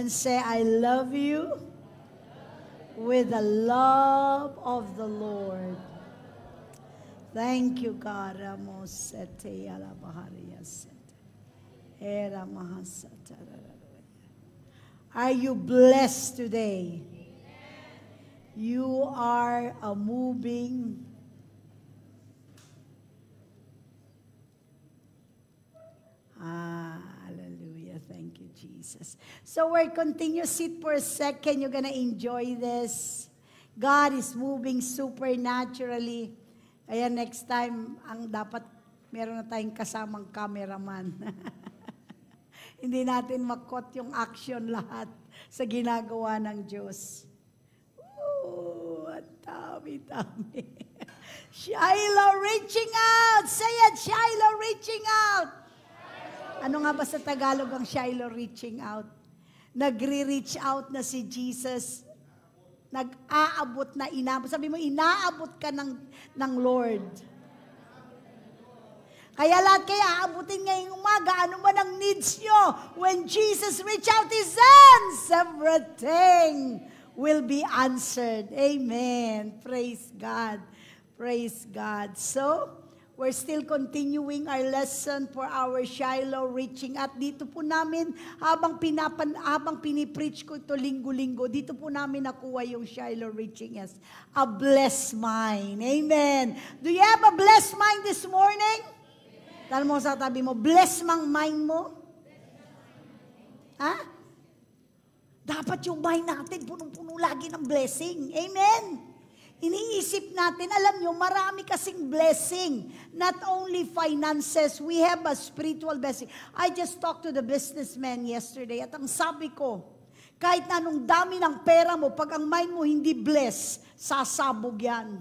and say, I love you with the love of the Lord. Thank you, God. Are you blessed today? You are a moving hallelujah. Thank you, Jesus. So we're continue. Sit for a second. You're gonna enjoy this. God is moving supernaturally. Kaya next time, ang dapat meron na tayong kasamang cameraman. Hindi natin makot yung action lahat sa ginagawa ng Diyos. Ooh, ang dami-dami. Shiloh reaching out. Say it, Shiloh reaching out. Ano nga ba sa Tagalog ang Shiloh reaching out? Nagre-reach out na si Jesus. Nag-aabot na inaabot. Sabi mo, inaabot ka ng Lord. Kaya lahat kayo aabutin ngayong umaga. Ano man ang needs nyo? When Jesus reach out His hands, everything will be answered. Amen. Praise God. Praise God. So, we're still continuing our lesson for our Shiloh reaching. At dito po namin, habang pinipreach ko ito linggo-linggo, dito po namin nakuha yung Shiloh reaching as a blessed mind. Amen. Do you have a blessed mind this morning? Tanong mo sa tabi mo, blessed mang mind mo? Ha? Dapat yung mind natin punong-puno lagi ng blessing. Amen. Iniisip natin, alam nyo, marami kasing blessing. Not only finances, we have a spiritual blessing. I just talked to the businessman yesterday at ang sabi ko, kahit na anong dami ng pera mo, pag ang mind mo hindi blessed, sasabog yan.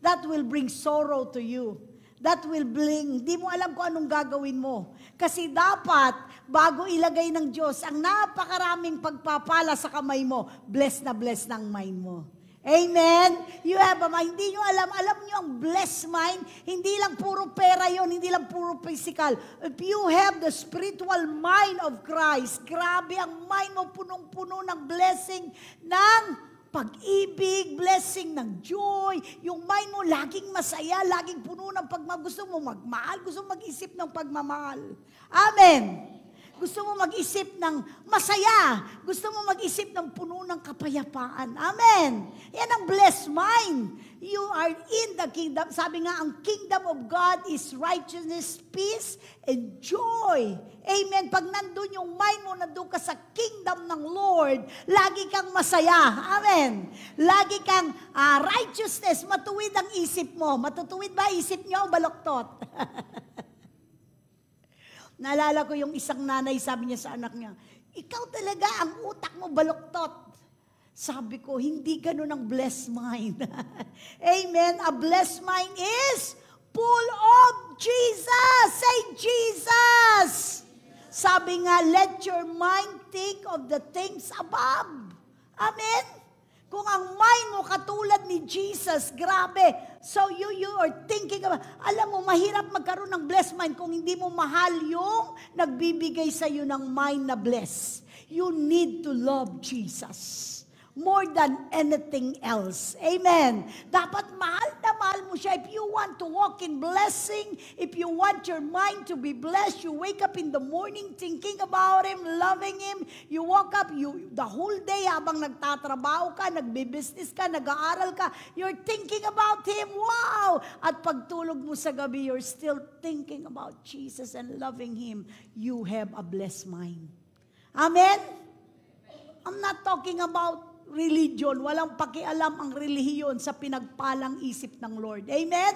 That will bring sorrow to you. That will bring, di mo alam kung anong gagawin mo. Kasi dapat, bago ilagay ng Diyos, ang napakaraming pagpapala sa kamay mo, blessed na blessed ng mind mo. Amen? You have a mind. Hindi nyo alam nyo ang blessed mind, hindi lang puro pera yon, hindi lang puro physical. If you have the spiritual mind of Christ, grabe ang mind mo punong-puno ng blessing ng pag-ibig, blessing ng joy. Yung mind mo laging masaya, laging puno ng pagmamahal. Gusto mo magmahal, gusto mo mag-isip ng pagmamahal. Amen. Gusto mo mag-isip ng masaya. Gusto mo mag-isip ng puno ng kapayapaan. Amen. Yan ang blessed mind. You are in the kingdom. Sabi nga, ang kingdom of God is righteousness, peace, and joy. Amen. Pag nandun yung mind mo, nandun ka sa kingdom ng Lord, lagi kang masaya. Amen. Lagi kang righteousness. Matuwid ang isip mo. Matutuwid ba isip niyo o baloktot? Naalala ko yung isang nanay, sabi niya sa anak niya, ikaw talaga ang utak mo baluktot. Sabi ko, hindi ganun ang blessed mind. Amen. A blessed mind is full of Jesus. Say Jesus. Sabi nga, let your mind think of the things above. Amen. Kung ang mind mo katulad ni Jesus, grabe. So you are thinking about, alam mo, mahirap magkaroon ng blessed mind kung hindi mo mahal yung nagbibigay sa iyo ng mind na bless. You need to love Jesus more than anything else. Amen. Dapat mahal na mahal mo siya. If you want to walk in blessing, if you want your mind to be blessed, you wake up in the morning thinking about Him, loving Him. You woke up, the whole day habang nagtatrabaho ka, nagbe-business ka, nag-aaral ka, you're thinking about Him. Wow! At pagtulog mo sa gabi, you're still thinking about Jesus and loving Him. You have a blessed mind. Amen? I'm not talking about religion. Walang pakialam ang relihiyon sa pinagpalang isip ng Lord. Amen?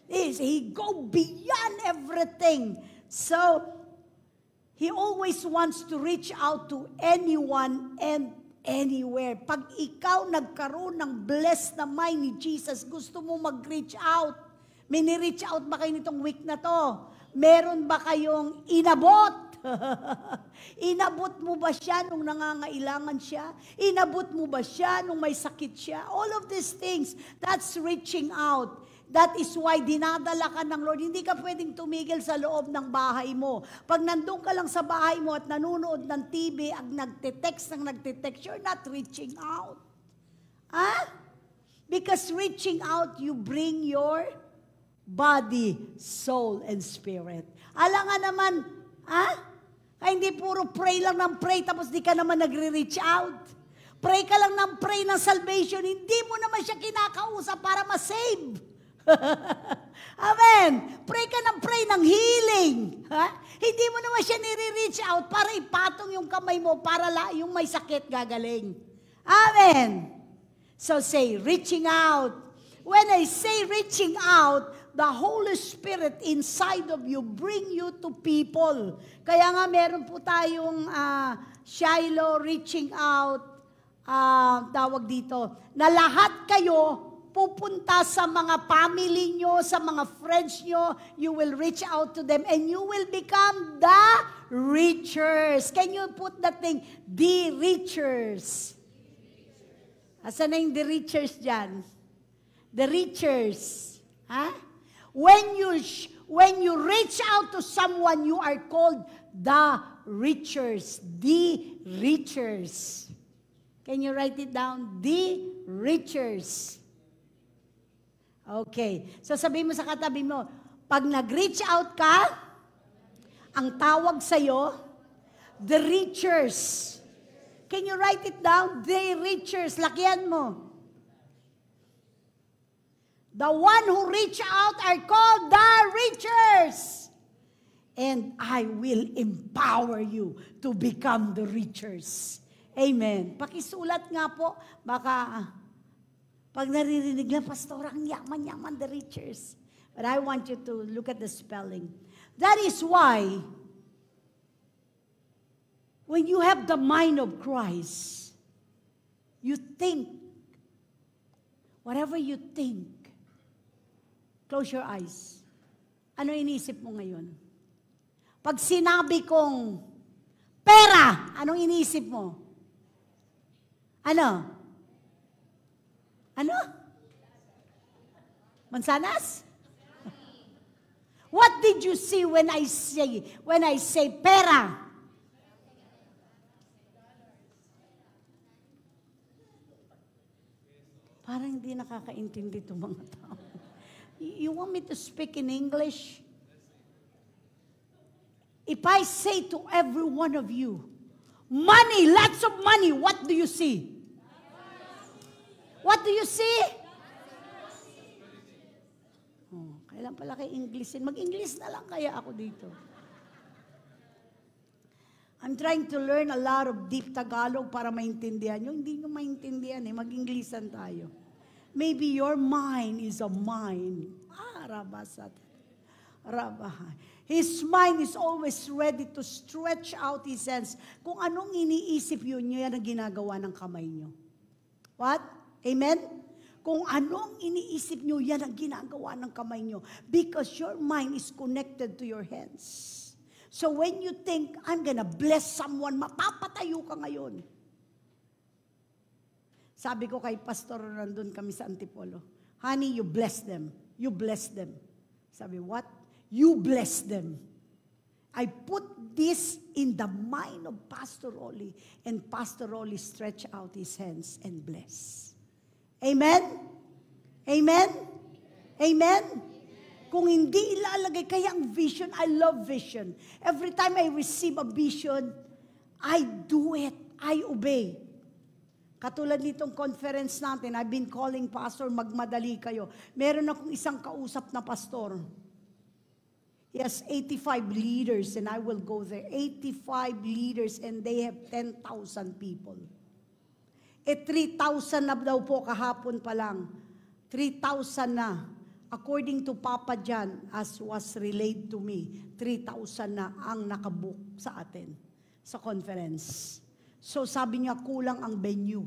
He go beyond everything. So, He always wants to reach out to anyone and anywhere. Pag ikaw nagkaroon ng blessed na mind ni Jesus, gusto mo mag-reach out. May ni-reach out ba kayo nitong week na to? Meron ba kayong inabot? Inabot mo ba siya nung nangangailangan siya? Inabot mo ba siya nung may sakit siya? All of these things, that's reaching out. That is why dinadala ka ng Lord. Hindi ka pwedeng tumigil sa loob ng bahay mo. Pag nandun ka lang sa bahay mo at nanonood ng TV, ang nagtitext, you're not reaching out. Because reaching out, you bring your body, soul, and spirit. Alam nga naman, hindi puro pray lang ng pray, tapos di ka naman nagre-reach out. Pray ka lang ng pray ng salvation, hindi mo naman siya kinakausap para ma-save. Amen. Pray ka ng pray ng healing. Hindi mo naman siya nire-reach out para ipatong yung kamay mo para yung may sakit gagaling. Amen. So say, reaching out. When I say reaching out, the Holy Spirit inside of you bring you to people. Kaya nga meron po tayong Shiloh reaching out, tawag dito, na lahat kayo pupunta sa mga family nyo, sa mga friends nyo, you will reach out to them and you will become the reachers. Can you put that thing? The reachers. Asan na yung the reachers dyan? The reachers. When you reach out to someone, you are called the reachers. The reachers. Can you write it down? The reachers. Okay. So sabihin mo sa katabi mo, pag nag-reach out ka, ang tawag sa'yo, the reachers. Can you write it down? The reachers. Lakihan mo. The one who reach out are called the reachers. And I will empower you to become the reachers. Amen. Pakisulat nga po, baka pag naririnig lang, Pastor, ang yaman-yaman, the reachers. But I want you to look at the spelling. That is why, when you have the mind of Christ, you think, whatever you think, close your eyes. Ano iniisip mo ngayon? Pag sinabi kong pera, anong iniisip mo? Ano? Ano? Mansanas? What did you see when I say pera? Parang hindi nakakaintindi itong mga tao. You want me to speak in English? If I say to every one of you, money, lots of money, what do you see? What do you see? Oh, kailan pala kayo Englishin? Mag-English na lang kaya ako dito. I'm trying to learn a lot of deep Tagalog para maintindihan nyo. Hindi nyo maintindihan mag-Englishan tayo. Maybe your mind is a mind. Rabasat. Rabah. His mind is always ready to stretch out his hands. Kung anong iniisip yun, yan ang ginagawa ng kamay nyo. What? Amen? Kung anong iniisip nyo, yan ang ginagawa ng kamay nyo. Because your mind is connected to your hands. So when you think, I'm gonna bless someone, mapapatayo ka ngayon. Sabi ko kay Pastor, nandun kami sa Antipolo, honey, you bless them. You bless them. Sabi, what? You bless them. I put this in the mind of Pastor Rolly, and Pastor Rolly stretch out his hands and bless. Amen? Amen? Amen? Kung hindi ilalagay, kaya ang vision, I love vision. Every time I receive a vision, I do it. I obey. Katulad nitong conference natin, I've been calling pastor, magmadali kayo. Meron akong isang kausap na pastor. He has 85 leaders and I will go there. 85 leaders and they have 10,000 people. 3,000 na daw po kahapon pa lang. 3,000 na. According to Papa John, as was relayed to me, 3,000 na ang nakabook sa atin sa conference. So sabi niya, kulang ang venue.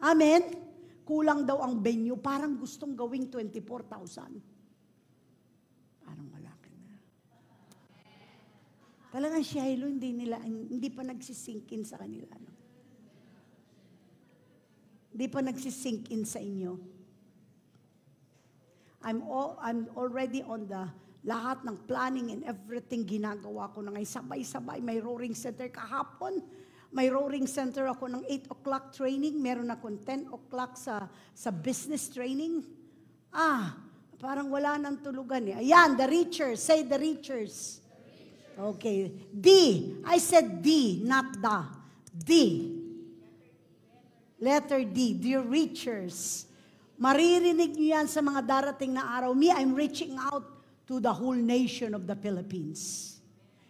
Amen? Kulang daw ang venue. Parang gustong gawing 24,000. Parang wala ka na. Talagang Shiloh, hindi pa nagsisinkin sa kanila. No? Hindi pa nagsisinkin sa inyo. I'm already on the lahat ng planning and everything ginagawa ko na ngayon. Sabay-sabay, may roaring center kahapon. May roaring center ako ng 8 o'clock training. Meron akong 10 o'clock sa business training. Parang wala nang tulugan eh. Ayan, the reachers. Say the reachers. Okay. D. I said D, not the. D. Letter D. Dear reachers. Maririnig niyo yan sa mga darating na araw. Me, I'm reaching out to the whole nation of the Philippines.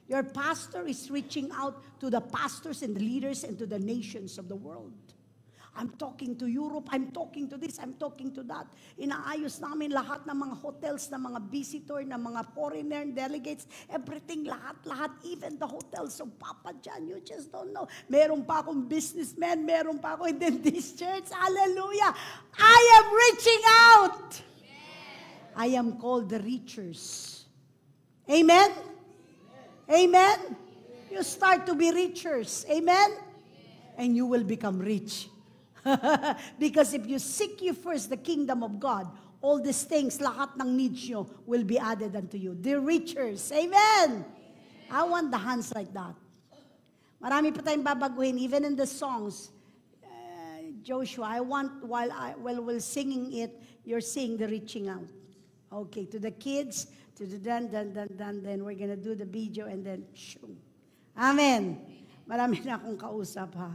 Your pastor is reaching out to the pastors and the leaders and to the nations of the world. I'm talking to Europe, I'm talking to this, I'm talking to that. Inaayos namin lahat ng mga hotels, ng mga visitor, ng mga foreigner delegates, everything, lahat, even the hotels of Papa John, you just don't know. Meron pa akong businessman, meron pa ako in this church, hallelujah. I am reaching out. I am called the reachers. Amen? Amen? You start to be reachers. Amen? And you will become rich. Because if you seek you first the kingdom of God, all these things, lahat ng needs nyo will be added unto you. The reachers. Amen? I want the hands like that. Marami pa tayong babaguhin. Even in the songs, Joshua, I want, while we're singing it, you're seeing the reaching out. Okay, to the kids, to the then we're gonna do the video and then, shoo. Amen. Marami na akong kausap ha.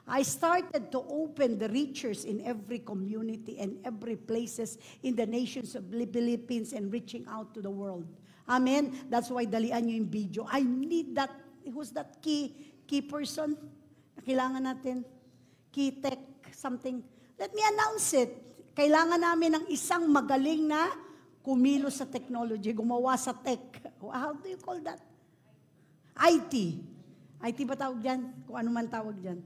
I started to open the reachers in every community and every places in the nations of the Philippines and reaching out to the world. Amen? That's why dalian nyo yung video. I need that. Who's that key person? Na kailangan natin? Key tech something. Let me announce it. Kailangan namin ng isang magaling na kumilos sa technology, gumawa sa tech. How do you call that? IT. IT ba tawag dyan? Kung ano man tawag dyan.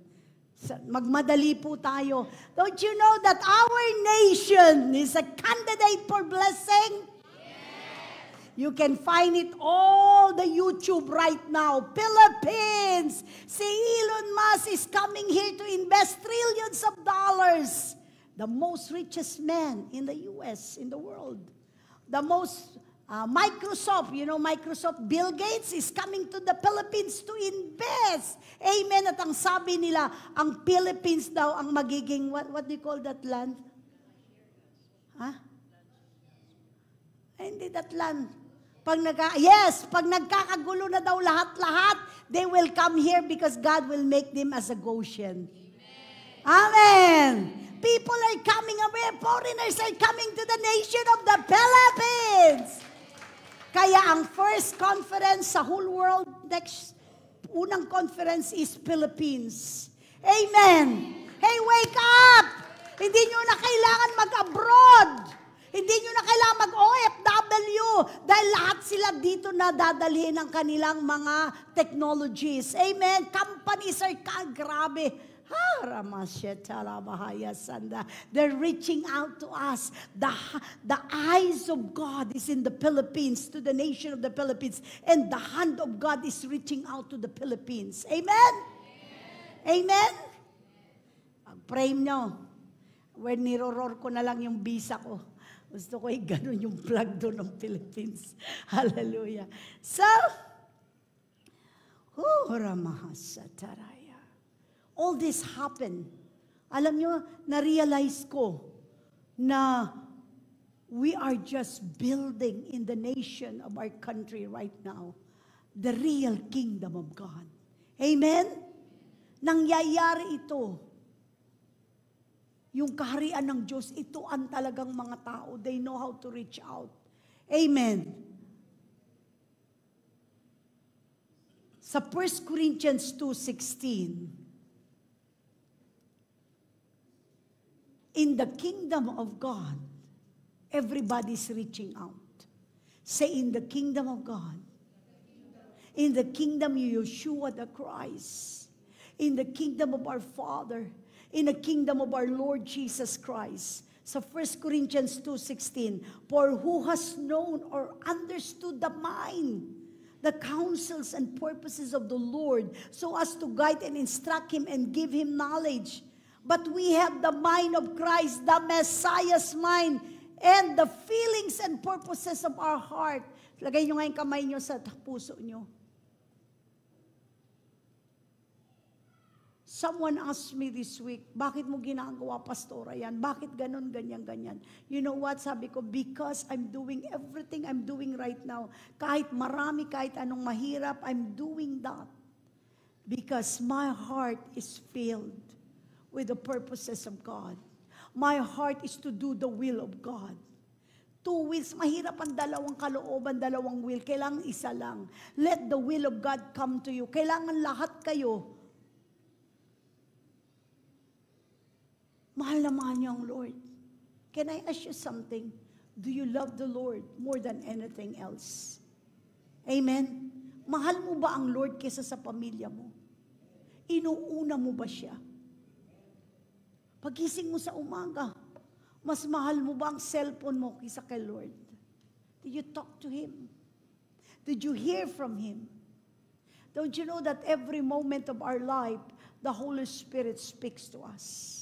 Magmadali po tayo. Don't you know that our nation is a candidate for blessing? Yes. You can find it all the YouTube right now. Philippines. Si Elon Musk is coming here to invest trillions of dollars. The most richest man in the US, in the world. The most Microsoft, you know Microsoft, Bill Gates is coming to the Philippines to invest. Amen. At ang sabi nila, ang Philippines daw ang magiging, what do you call that land? Hindi that land. Pag nagkakagulo na daw lahat, they will come here because God will make them as a Goshen. Amen. People are coming away, foreigners are coming to the nation of the Philippines. Kaya ang first conference sa whole world, unang conference is Philippines. Amen. Hey, wake up! Hindi nyo na kailangan mag-abroad. Hindi nyo na kailangan mag-OFW dahil lahat sila dito na dadalhin ang kanilang mga technologies. Amen. Companies are grabe. They're reaching out to us. The eyes of God is in the Philippines, to the nation of the Philippines, and the hand of God is reaching out to the Philippines. Amen? Amen? Pag-pray nyo, when niroror ko na lang yung visa ko, gusto ko ganun yung flag doon ng Philippines. Hallelujah. So, Ramahasataray. All this happened. Alam nyo, na-realize ko na we are just building in the nation of our country right now the real kingdom of God. Amen? Nangyayari ito. Yung kaharian ng Diyos, ito ang talagang mga tao. They know how to reach out. Amen. Sa 1 Corinthians 2:16, in the kingdom of God, everybody's reaching out. Say, in the kingdom of God. In the kingdom of Yeshua the Christ. In the kingdom of our Father. In the kingdom of our Lord Jesus Christ. So 1 Corinthians 2:16, for who has known or understood the mind, the counsels and purposes of the Lord, so as to guide and instruct him and give him knowledge. But we have the mind of Christ, the Messiah's mind. And the feelings and purposes of our heart. Lagay nyo nga yung kamay nyo sa puso nyo. Someone asked me this week, bakit mo ginagawa, Pastora, yan? Bakit ganon, ganyan, ganyan? You know what? Sabi ko, because I'm doing everything I'm doing right now. Kahit marami, kahit anong mahirap, I'm doing that. Because my heart is filled with the purposes of God. My heart is to do the will of God. 2 wills, mahirap ang dalawang kalooban, dalawang will. Kailangan isa lang. Let the will of God come to you. Kailangan lahat kayo mahal na mahal niyo ang Lord. Can I ask you something? Do you love the Lord more than anything else? Amen? Mahal mo ba ang Lord kaysa sa pamilya mo? Inuuna mo ba siya? Pagising mo sa umaga, mas mahal mo ba ang cellphone mo kaysa kay Lord? Did you talk to Him? Did you hear from Him? Don't you know that every moment of our life, the Holy Spirit speaks to us?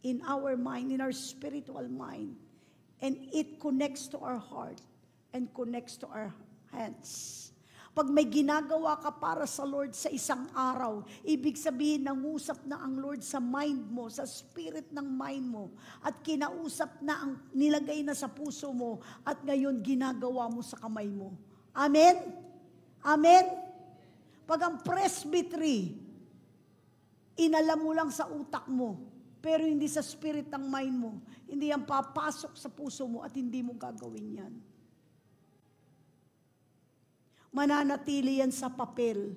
In our mind, in our spiritual mind. And it connects to our heart and connects to our hands. Pag may ginagawa ka para sa Lord sa isang araw, ibig sabihin, nangusap na ang Lord sa mind mo, sa spirit ng mind mo, at kinausap na ang nilagay na sa puso mo, at ngayon ginagawa mo sa kamay mo. Amen? Amen? Pag ang presbytery, inalam mo lang sa utak mo, pero hindi sa spirit ng mind mo. Hindi yan papasok sa puso mo at hindi mo gagawin yan. Mananatili yan sa papel.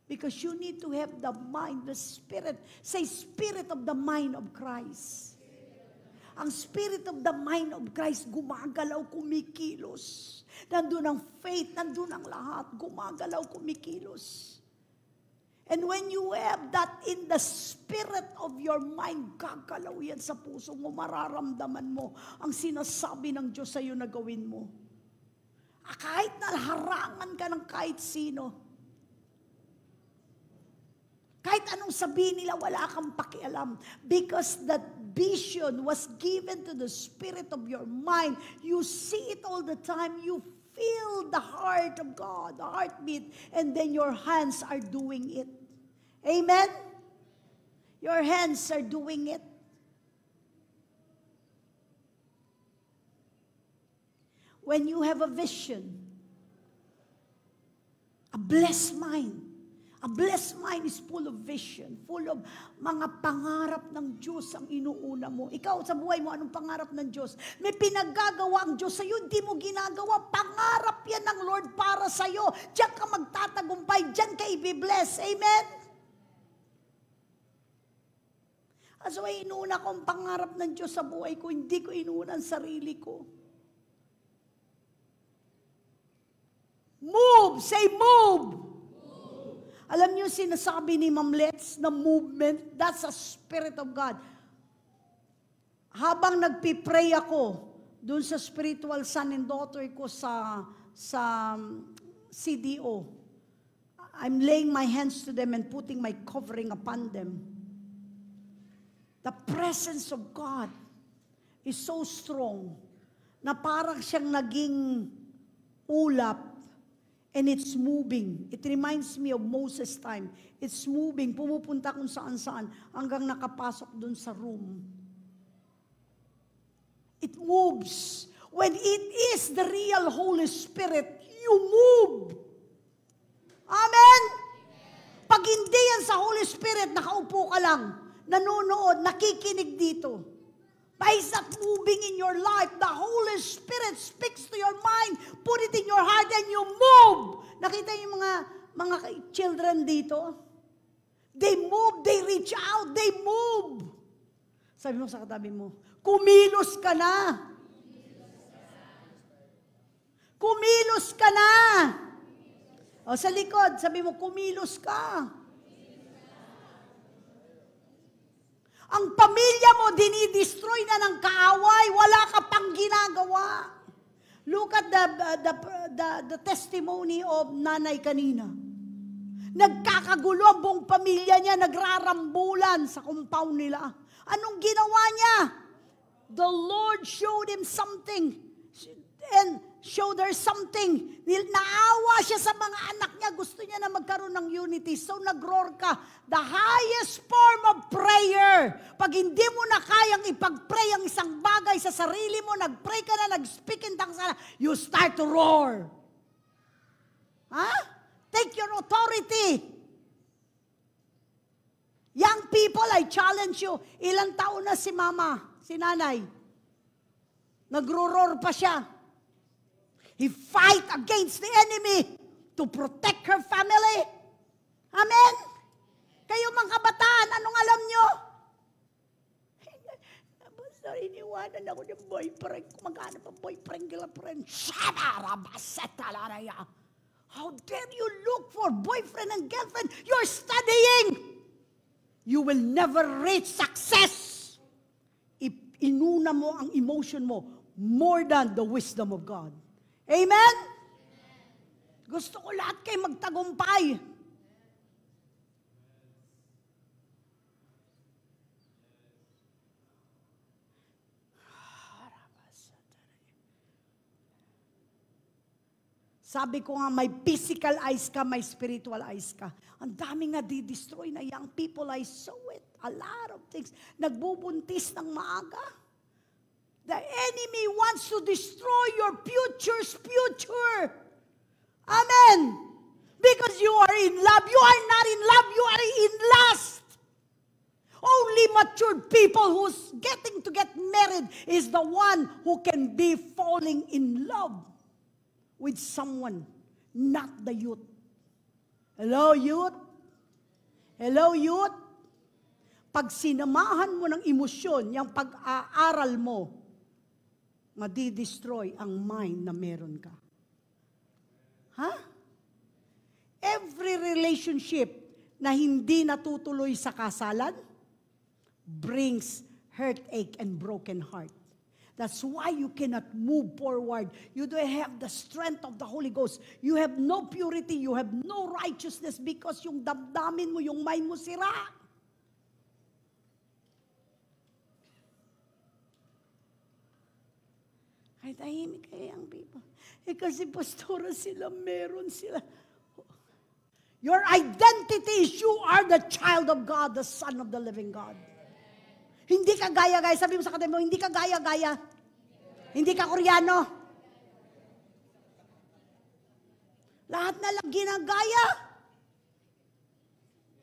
Because you need to have the mind, the spirit. Say, spirit of the mind of Christ. Ang spirit of the mind of Christ, gumagalaw, kumikilos. Nandun ang faith, nandun ang lahat. Gumagalaw, kumikilos. And when you have that in the spirit of your mind, gagalaw yan sa puso mo, mararamdaman mo ang sinasabi ng Diyos sa iyo na gawin mo. Kahit naharangan ka ng kahit sino, kahit anong sabihin nila, wala kang pakialam. Because that vision was given to the spirit of your mind. You see it all the time. You feel the heart of God, the heartbeat, and then your hands are doing it. Amen? Your hands are doing it. When you have a vision, a blessed mind is full of vision, full of mga pangarap ng Diyos ang inuuna mo. Ikaw sa buhay mo, anong pangarap ng Diyos? May pinaggagawa ang Diyos sa'yo, hindi mo ginagawa. Pangarap yan ng Lord para sa'yo. Diyan ka magtatagumpay, diyan ka i-bless. Amen? So, inuuna ko ang pangarap ng Diyos sa buhay ko, hindi ko inuuna ang sarili ko. Move! Say move! Alam niyo, sinasabi ni Ma'am Let's na movement, that's a spirit of God. Habang nagpipray ako, dun sa spiritual son and daughter ko sa CDO, I'm laying my hands to them and putting my covering upon them. The presence of God is so strong na parang siyang naging ulap. And it's moving. It reminds me of Moses' time. It's moving. Pumupunta kung saan-saan hanggang nakapasok dun sa room. It moves. When it is the real Holy Spirit, you move. Amen? Pag hindi yan sa Holy Spirit, nakaupo ka lang, nanonood, nakikinig dito. But it's not moving in your life. The Holy Spirit speaks to your mind, put it in your heart, and you move. Nakita yung mga children dito? They move, they reach out, they move. Sabi mo sa katabi mo, kumilos ka na. Kumilos ka na. O sa likod, sabi mo, kumilos ka. Ang pamilya mo, dinidestroy na ng kaaway, wala ka pang ginagawa. Look at the testimony of nanay kanina. Nagkakagulo ang buong pamilya niya, nagrarambulan sa compound nila. Anong ginawa niya? the Lord showed him something and showed her something. Naawa siya sa mga anak niya. Gusto niya na magkaroon ng unity. So nag-roar ka. The highest form of prayer. Pag hindi mo na kayang ipag-pray ang isang bagay sa sarili mo, nag-pray ka na, nag-speak in tongues na, you start to roar. Take your authority. Young people, I challenge you. Ilang taon na si mama, si nanay? Nagro-roar pa siya. He fight against the enemy to protect her family. Amen? Kayo mga kabataan, anong alam nyo? Basta iniwanan ako ng boyfriend. Kumagana pa boyfriend, girlfriend. How dare you look for boyfriend and girlfriend? You're studying. You will never reach success if inuna mo ang emotion mo more than the wisdom of God. Amen? Gusto ko lahat kayo magtagumpay. Sabi ko nga, may physical eyes ka, may spiritual eyes ka. Ang dami nga di-destroy na young people. I saw it. A lot of things. Nagbubuntis ng maaga. The enemy wants to destroy your future's future. Amen. Because you are in love. You are not in love. You are in lust. Only matured people who's getting to get married is the one who can be falling in love with someone, not the youth. Hello, youth? Hello, youth? Pag sinamahan mo ng emosyon, yung pag-aaral mo, madi-destroy ang mind na meron ka. Every relationship na hindi natutuloy sa kasalan brings heartache and broken heart. That's why you cannot move forward. You don't have the strength of the Holy Ghost. You have no purity. You have no righteousness because yung damdamin mo, yung mind mo sira. Ay, tahimik kayo ang people. Kasi pastora sila, meron sila. Your identity is you are the child of God, the son of the living God. Hindi ka gaya-gaya. Sabi mo sa katabi mo, hindi ka gaya-gaya. Hindi ka Koreano. Lahat na lang ginagaya.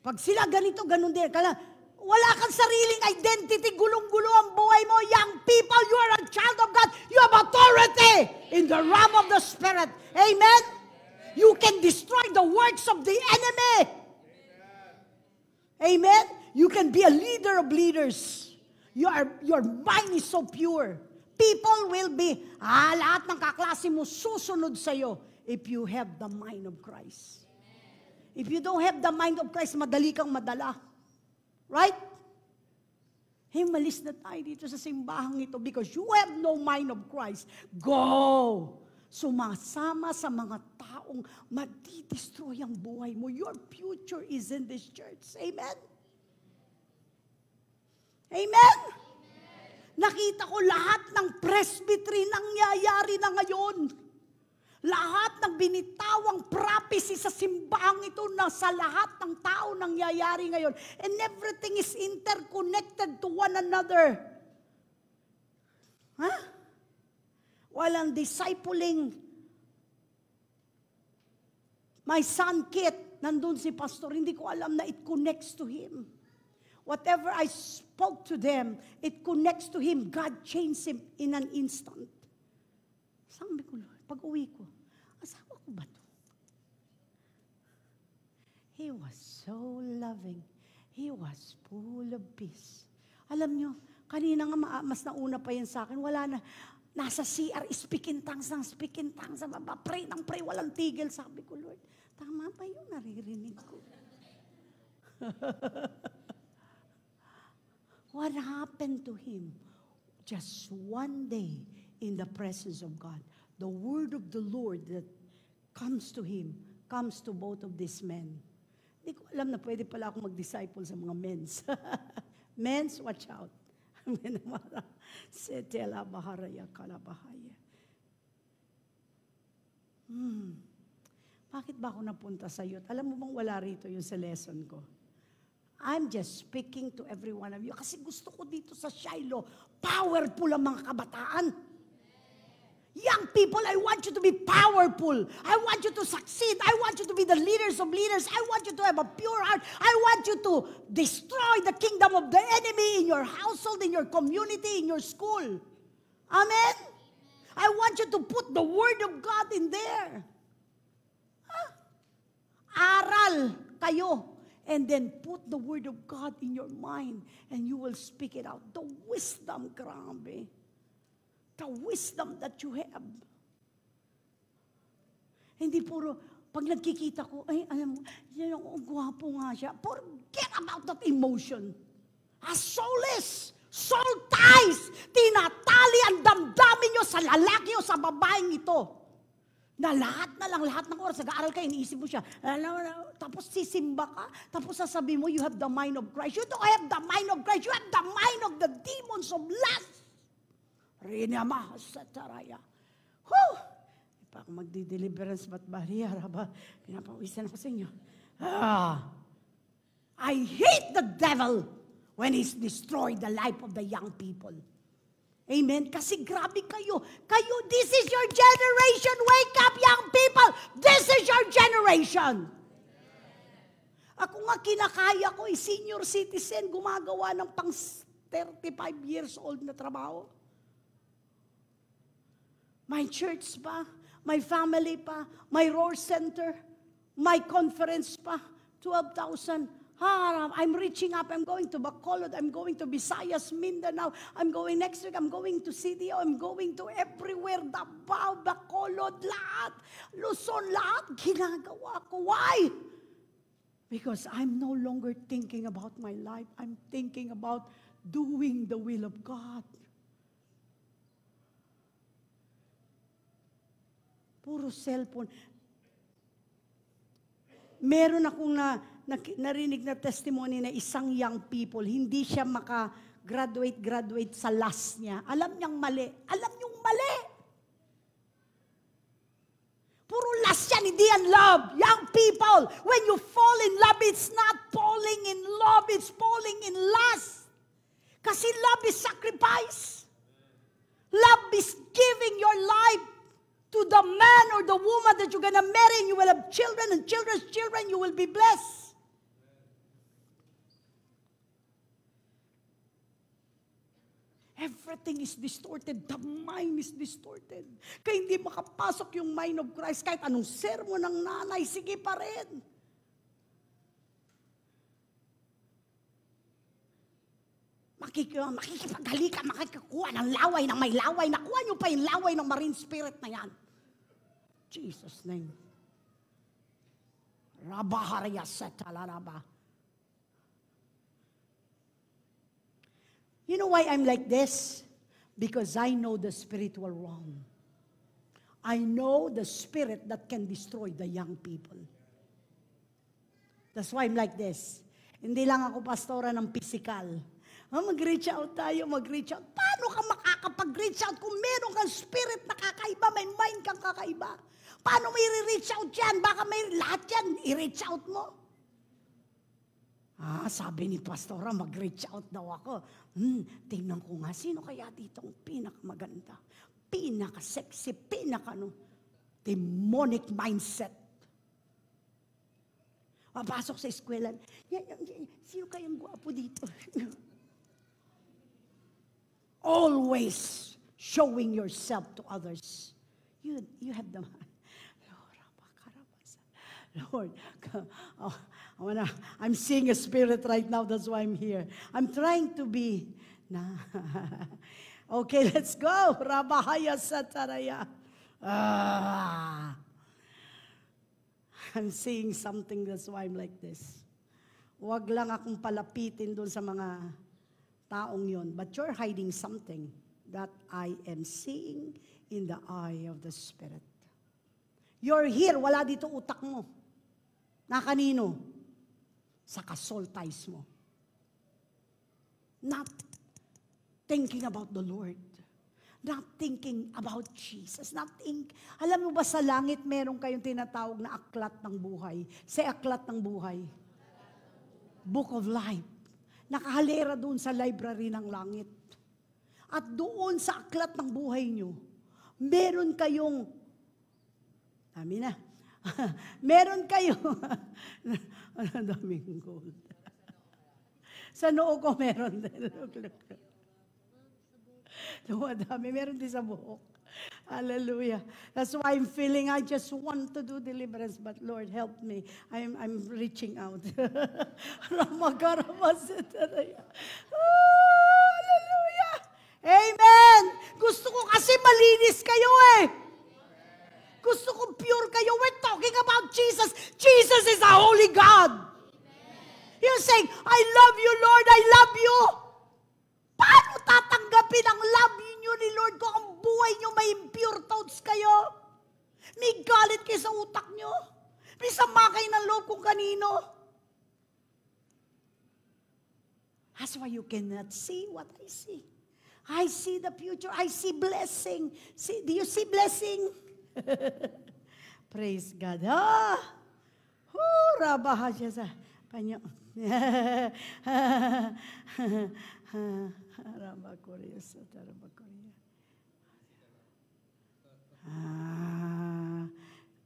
Pag sila ganito, ganun din. Wala kang sariling identity, gulong-gulo ang buhay mo. Young people, you are a child of God. You have authority in the realm of the Spirit. Amen? You can destroy the works of the enemy. Amen? You can be a leader of leaders. Your mind is so pure. People will be, lahat ng kaklase mo susunod sa'yo if you have the mind of Christ. If you don't have the mind of Christ, madali kang madala. Right? Hey, malis na tayo dito sa simbahang ito because you have no mind of Christ. Go! Sumasama sa mga taong madi-destroy ang buhay mo. Your future is in this church. Amen? Amen? Nakita ko lahat ng presbytery nangyayari na ngayon. Lahat ng binitawang prophecy sa simbahang ito na sa lahat ng tao nangyayari ngayon. And everything is interconnected to one another. Walang discipling. My son Kit, nandun si pastor, hindi ko alam na it connects to him. Whatever I spoke to them, it connects to him. God changed him in an instant. Sabi ko, Lord, pag uwi ko, asawa ko ba to? He was so loving. He was full of peace. Alam nyo, kanina nga mas nauna pa yan sa akin, wala na, nasa CR, speak in tongues, pray ng pray, walang tigil. Sabi ko, Lord, tama ba yung naririnig ko? What happened to him? Just one day in the presence of God. The word of the Lord that comes to him, comes to both of these men. Hindi ko alam na pwede pala akong mag-disciple sa mga men's. Men's, watch out. Setela baharaya kalabahaya. Bakit ba ako napunta sa youth? Alam mo bang wala rito yung sa lesson ko? I'm just speaking to every one of you kasi gusto ko dito sa Shiloh, powerful ang mga kabataan. Young people, I want you to be powerful. I want you to succeed. I want you to be the leaders of leaders. I want you to have a pure heart. I want you to destroy the kingdom of the enemy in your household, in your community, in your school. Amen? I want you to put the word of God in there. Aral kayo. And then put the word of God in your mind and you will speak it out. The wisdom, grabe. The wisdom that you have. Hindi puro, pag nagkikita ko, ay, alam mo, yan ang gwapo nga siya. Forget about that emotion. A soulless, soul ties. Tinatali ang damdamin nyo sa lalaki o sa babaeng ito. Na lahat ng oras, nag-aaral ka, iniisip mo siya. Tapos sisimba ka, tapos sasabihin mo, you have the mind of Christ. You don't have the mind of Christ, you have the mind of the demons of lust. Rinamah sa taraya. Whew! Di pa ako magdi-deliverance, ba't bariya, raba? Pinapawisan ako sa inyo. I hate the devil when he's destroyed the life of the young people. Amen? Kasi grabe kayo. Kayo, this is your generation. Wake up, young people. This is your generation. Ako nga kinakaya ko, senior citizen, gumagawa ng pang 35 years old na trabaho. My church pa, my family pa, my Roar Center, my conference pa, 12,000. I'm reaching up. I'm going to Bacolod. I'm going to Visayas, Mindanao. I'm going next week. I'm going to CDO. I'm going to everywhere. Davao, Bacolod, lahat. Luzon, lahat. Ginagawa ko. Why? Because I'm no longer thinking about my life. I'm thinking about doing the will of God. Puro cellphone. Meron akong narinig na testimony na isang young people, hindi siya maka-graduate sa last niya. Alam niyang mali. Alam niyong mali. Puro last yan, hindi yan love. Young people, when you fall in love, it's not falling in love, it's falling in lust. Kasi love is sacrifice. Love is giving your life to the man or the woman that you're gonna marry, and you will have children, and children's children, you will be blessed. Everything is distorted. The mind is distorted. Kaya hindi makapasok yung mind of Christ. Kahit anong sermon ng nanay, sige pa rin. Makikipaghalikan, makikakuha ng laway ng may laway. Nakuha nyo pa yung laway ng marine spirit na yan. Jesus' name. Rabaharya setalaraba. You know why I'm like this? Because I know the spiritual realm. I know the spirit that can destroy the young people. That's why I'm like this. Hindi lang ako pastora ng physical. Mag-reach out tayo, mag-reach out. Paano ka makakapag-reach out kung meron kang spirit na kakaiba, may mind kang kakaiba? Paano may reach out yan? Baka may lahat yan, i-reach out mo. Sabi ni pastora, mag-reach out daw ako. Tingnan ko nga, sino kaya dito ang pinakamaganda? Pinaka-sexy, demonic mindset. Papasok sa eskwela, sino kayang gwapo dito? Always showing yourself to others. You have the Lord, I'm seeing a spirit right now. That's why I'm here. I'm trying to be. Okay, let's go. Rabahaya sataraya. I'm seeing something. That's why I'm like this. Huwag lang akong palapitin doon sa mga taong yon. But you're hiding something that I am seeing in the eye of the Spirit. You're here. Wala dito utak mo. Na kanino? Sa ka-soul ties mo. Not thinking about the Lord. Not thinking about Jesus. Alam mo ba sa langit meron kayong tinatawag na aklat ng buhay? Say aklat ng buhay. Book of Life. Nakahalera doon sa library ng langit. At doon sa aklat ng buhay nyo, meron kayong, dami na, meron kayong, daming gold. Sa noo ko meron din. Dumadami, meron din sa buhok. Hallelujah. That's why I'm feeling I just want to do deliverance, but Lord, help me. I'm reaching out. Hallelujah. Amen. Gusto ko kasi malinis kayo eh. Gusto ko pure kayo. We're talking about Jesus. Jesus is a holy God. You're saying, I love you, Lord. I love you. Paano tatanggapin ang love niyo ni Lord kung ang buhay niyo may impure thoughts kayo? May galit kayo sa utak niyo? May sama kayo ng loob kung kanino? That's why you cannot see what I see. I see the future. I see blessing. Do you see blessing? Praise God. Rabaha siya sa panyo.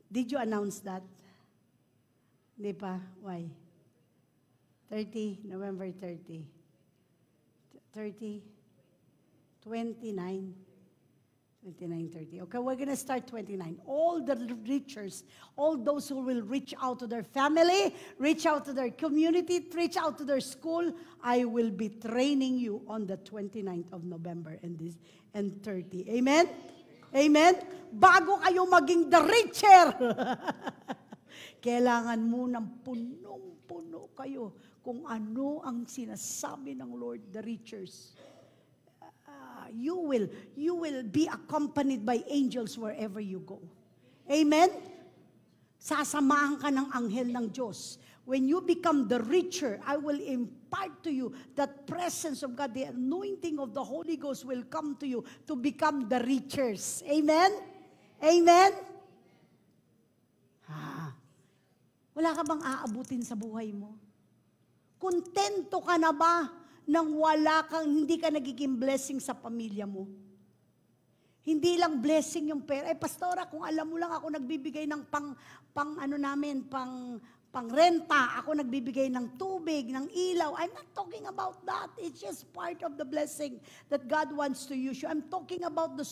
Did you announce that? Di pa? Why? 30, November 30. 30, 29, 30. Okay, we're going to start 29. All the reachers, all those who will reach out to their family, reach out to their community, reach out to their school, I will be training you on the 29th of November and 30. Amen? Amen? Bago kayo maging the reacher, kailangan mo ng punong-puno kayo kung ano ang sinasabi ng Lord, the reachers. You will be accompanied by angels wherever you go. Amen? Sasamahan ka ng anghel ng Diyos. When you become the richer, I will impart to you that presence of God, the anointing of the Holy Ghost will come to you to become the richers. Amen? Amen? Wala ka bang aabutin sa buhay mo? Kontento ka na ba nang hindi ka nagiging blessing sa pamilya mo? Hindi lang blessing yung pera. Pastora, kung alam mo lang ako nagbibigay ng pang renta, ako nagbibigay ng tubig, ng ilaw. I'm not talking about that. It's just part of the blessing that God wants to use you. I'm talking about the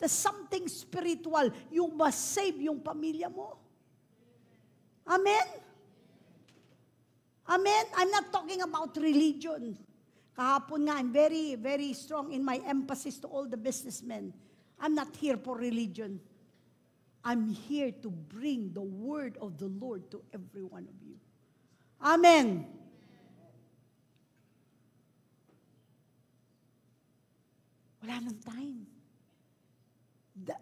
something spiritual. Yung ma-save yung pamilya mo. Amen? Amen? I'm not talking about religion. Kahapon nga, I'm very, very strong in my emphasis to all the businessmen. I'm not here for religion. I'm here to bring the word of the Lord to every one of you. Amen. Wala nang time.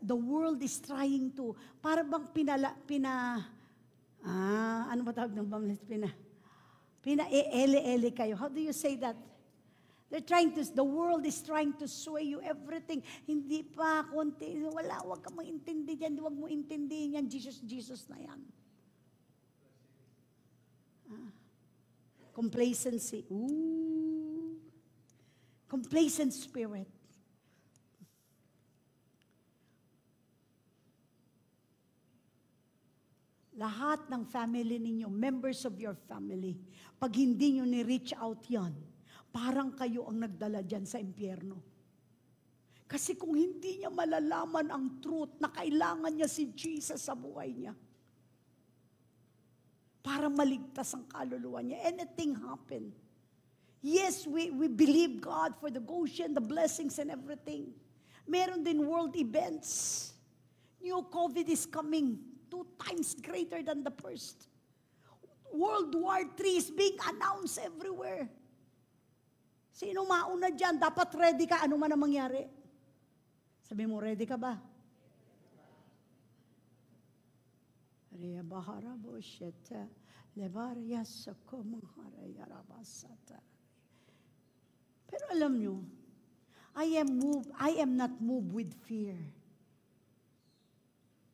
The world is trying to, para bang ano ba tawag ng bamlis? Pina-ele-ele kayo. How do you say that? The world is trying to sway you everything. Hindi pa, konti, wag ka maintindi dyan, wag mo intindihin yan, Jesus na yan. Complacency. Complacent spirit. Lahat ng family ninyo, members of your family, pag hindi nyo ni-reach out yan, parang kayo ang nagdala dyan sa impyerno. Kasi kung hindi niya malalaman ang truth na kailangan niya si Jesus sa buhay niya, para maligtas ang kaluluwa niya, anything happen. Yes, we believe God for the Goshen, the blessings and everything. Meron din world events. New COVID is coming 2 times greater than the first. World War III is being announced everywhere. Sino mauna dyan? Dapat ready ka. Ano man ang mangyari? Sabi mo, ready ka ba? Pero alam nyo, I am not moved with fear.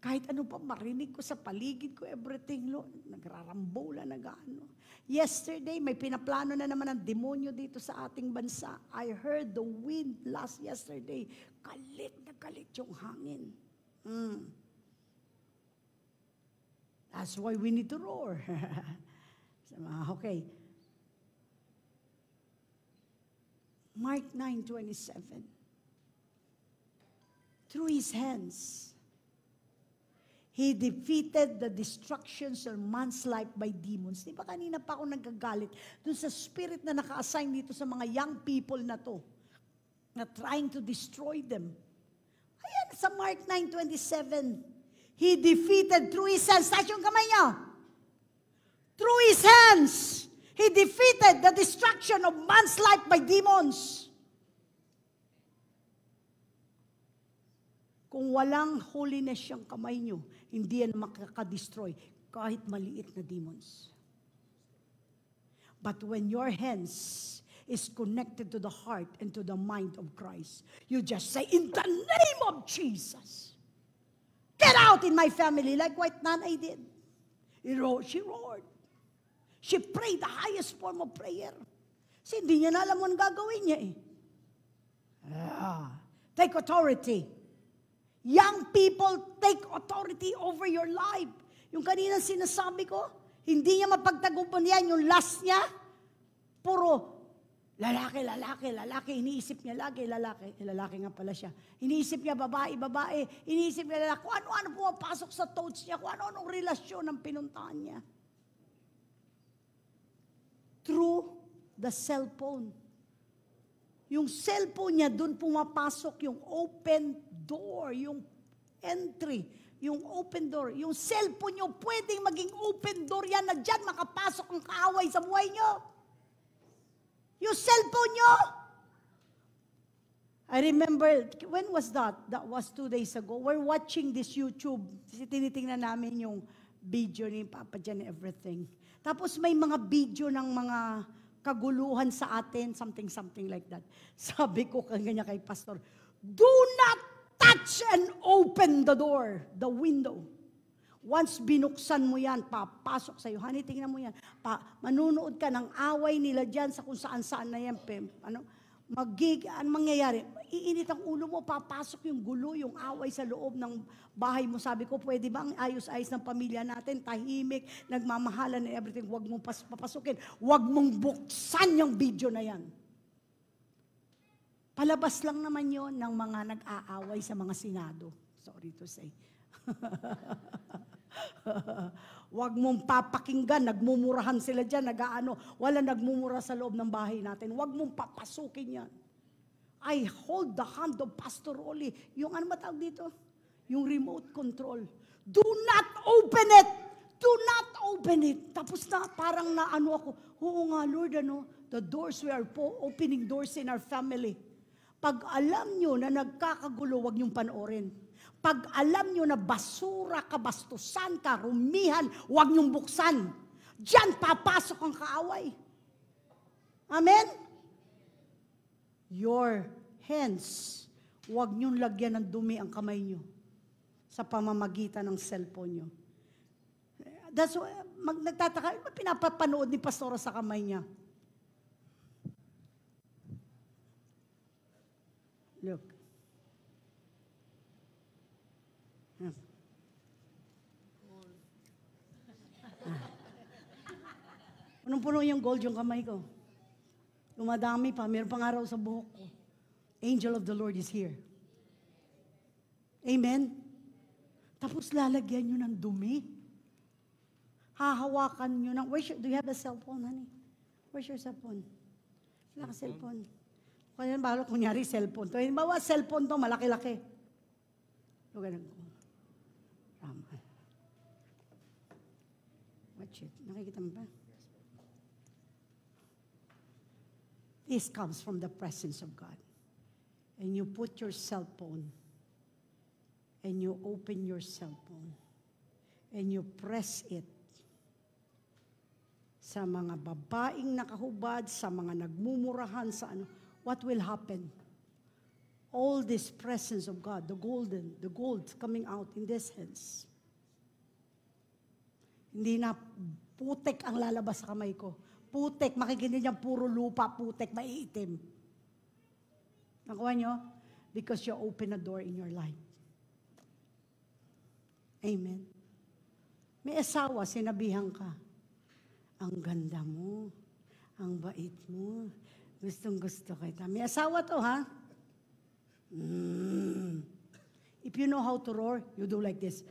Kahit ano pa marinig ko sa paligid ko, everything, Lord, nagrarambola, nag-ano. Yesterday, may pinaplano na naman ang demonyo dito sa ating bansa. I heard the wind yesterday. Galit na galit yung hangin. That's why we need to roar. Okay. Mark 9:27. Through his hands, he defeated the destructions of man's life by demons. Di ba kanina pa ako nagagalit dun sa spirit na naka-assign dito sa mga young people na to, na trying to destroy them. Ayan, sa Mark 9:27, he defeated through his hands. Taas yung kamay niya. Through his hands, he defeated the destruction of man's life by demons. Kung walang holiness yung kamay nyo, hindi yan makakadestroy kahit maliit na demons. But when your hands is connected to the heart and to the mind of Christ, you just say, in the name of Jesus, get out in my family, like what Nanay did. She roared. She prayed the highest form of prayer. Kasi hindi niya na alam mo ang gagawin niya eh. Take authority. Young people, take authority over your life. Yung kanina sinasabi ko, hindi niya mapagtagumpay yan. Yung last niya, puro lalaki, lalaki, lalaki. Iniisip niya lagi, lalaki. Lalaki nga pala siya. Iniisip niya babae, babae. Iniisip niya lalaki. Kung ano-ano pumapasok sa thoughts niya, kung ano-anong relasyon ang pinuntahan niya. Through the cellphone. Yung cellphone niya, doon pumapasok yung open door, yung entry, yung open door. Yung cellphone niyo, pwedeng maging open door yan na dyan makapasok ang kaaway sa buhay niyo. Yung cellphone niyo. I remember, when was that? That was 2 days ago. We're watching this YouTube. Tinitingnan namin yung video ni Papa Jan and everything. Tapos may mga video ng mga kaguluhan sa atin, something like that. Sabi ko kanya kay pastor, do not touch and open the door, the window. Once binuksan mo yan, papasok sa'yo. Honey, tingnan mo yan. Manunood ka ng away nila dyan sa kung saan-saan na yan. Ano mangyayari? Iinit ang ulo mo, papasok yung gulo, yung away sa loob ng bahay mo. Sabi ko, pwede ba ang ayos-ayos ng pamilya natin, tahimik, nagmamahalan and everything, huwag mong papasukin. Huwag mong buksan yung video na yan. Palabas lang naman yon ng mga nag-aaway sa mga senado. Sorry to say. Huwag mong papakinggan, nagmumurahan sila dyan, wala nagmumura sa loob ng bahay natin. Huwag mong papasukin yan. I hold the hand of Pastor Oli. Yung ano matawag dito? Yung remote control. Do not open it! Do not open it! Tapos na, parang ako, oo nga Lord, the doors, we are opening doors in our family. Pag alam nyo na nagkakagulo, huwag nyong panoorin. Pag alam nyo na basura, kabastusan, karumihan, huwag nyong buksan. Diyan papasok ang kaaway. Amen? Your hands, huwag nyong lagyan ng dumi ang kamay nyo sa pamamagitan ng cellphone nyo. That's why, nagtataka, pinapapanood ni Pastora sa kamay niya. Look. Punong-puno yung gold yung kamay ko. Lumadami pa, meron pang araw sa buhok ko. Angel of the Lord is here. Amen? Tapos lalagyan nyo ng dumi. Hahawakan nyo ng, do you have a cellphone, honey? Where's your cellphone? Wala ka cellphone. Kaya balo, kunyari cellphone to. Bawa cellphone to, malaki-laki. So, ganun ko. Tama. Watch it. Nakikita mo ba? This comes from the presence of God. And you put your cellphone, and you open your cellphone, and you press it sa mga babaeng nakahubad, sa mga nagmumurahan, sa ano. What will happen? all this presence of God, the gold coming out in this hands. Hindi na putek ang lalabas sa kamay ko. Putek, makikinig niya puro lupa, putek, maiitim. Nakuha nyo? Because you open a door in your life. Amen. May asawa, sinabihan ka, ang ganda mo, ang bait mo, gustong gusto kita. May asawa to, ha? If you know how to roar, you do like this.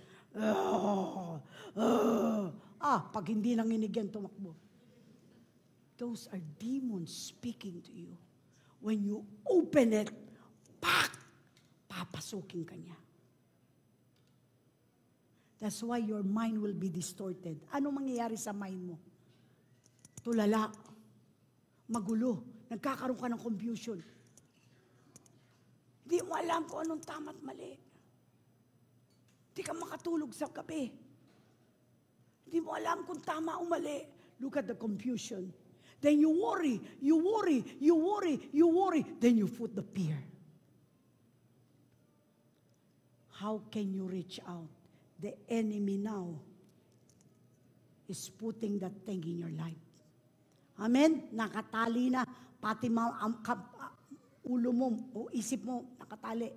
Pag hindi nanginig yan, tumakbo. Those are demons speaking to you. When you open it, papasukin ka niya. That's why your mind will be distorted. Ano mangyayari sa mind mo? Tulala. Magulo. Nagkakaroon ka ng confusion. Hindi mo alam kung anong tama at mali. Hindi ka makatulog sa gabi. Hindi mo alam kung tama o mali. Look at the confusion. Then you worry, you worry, you worry, you worry. Then you put the fear. How can you reach out? The enemy now is putting that thing in your life. Amen? Nakatali na. Pati ulo mo o isip mo, nakatali.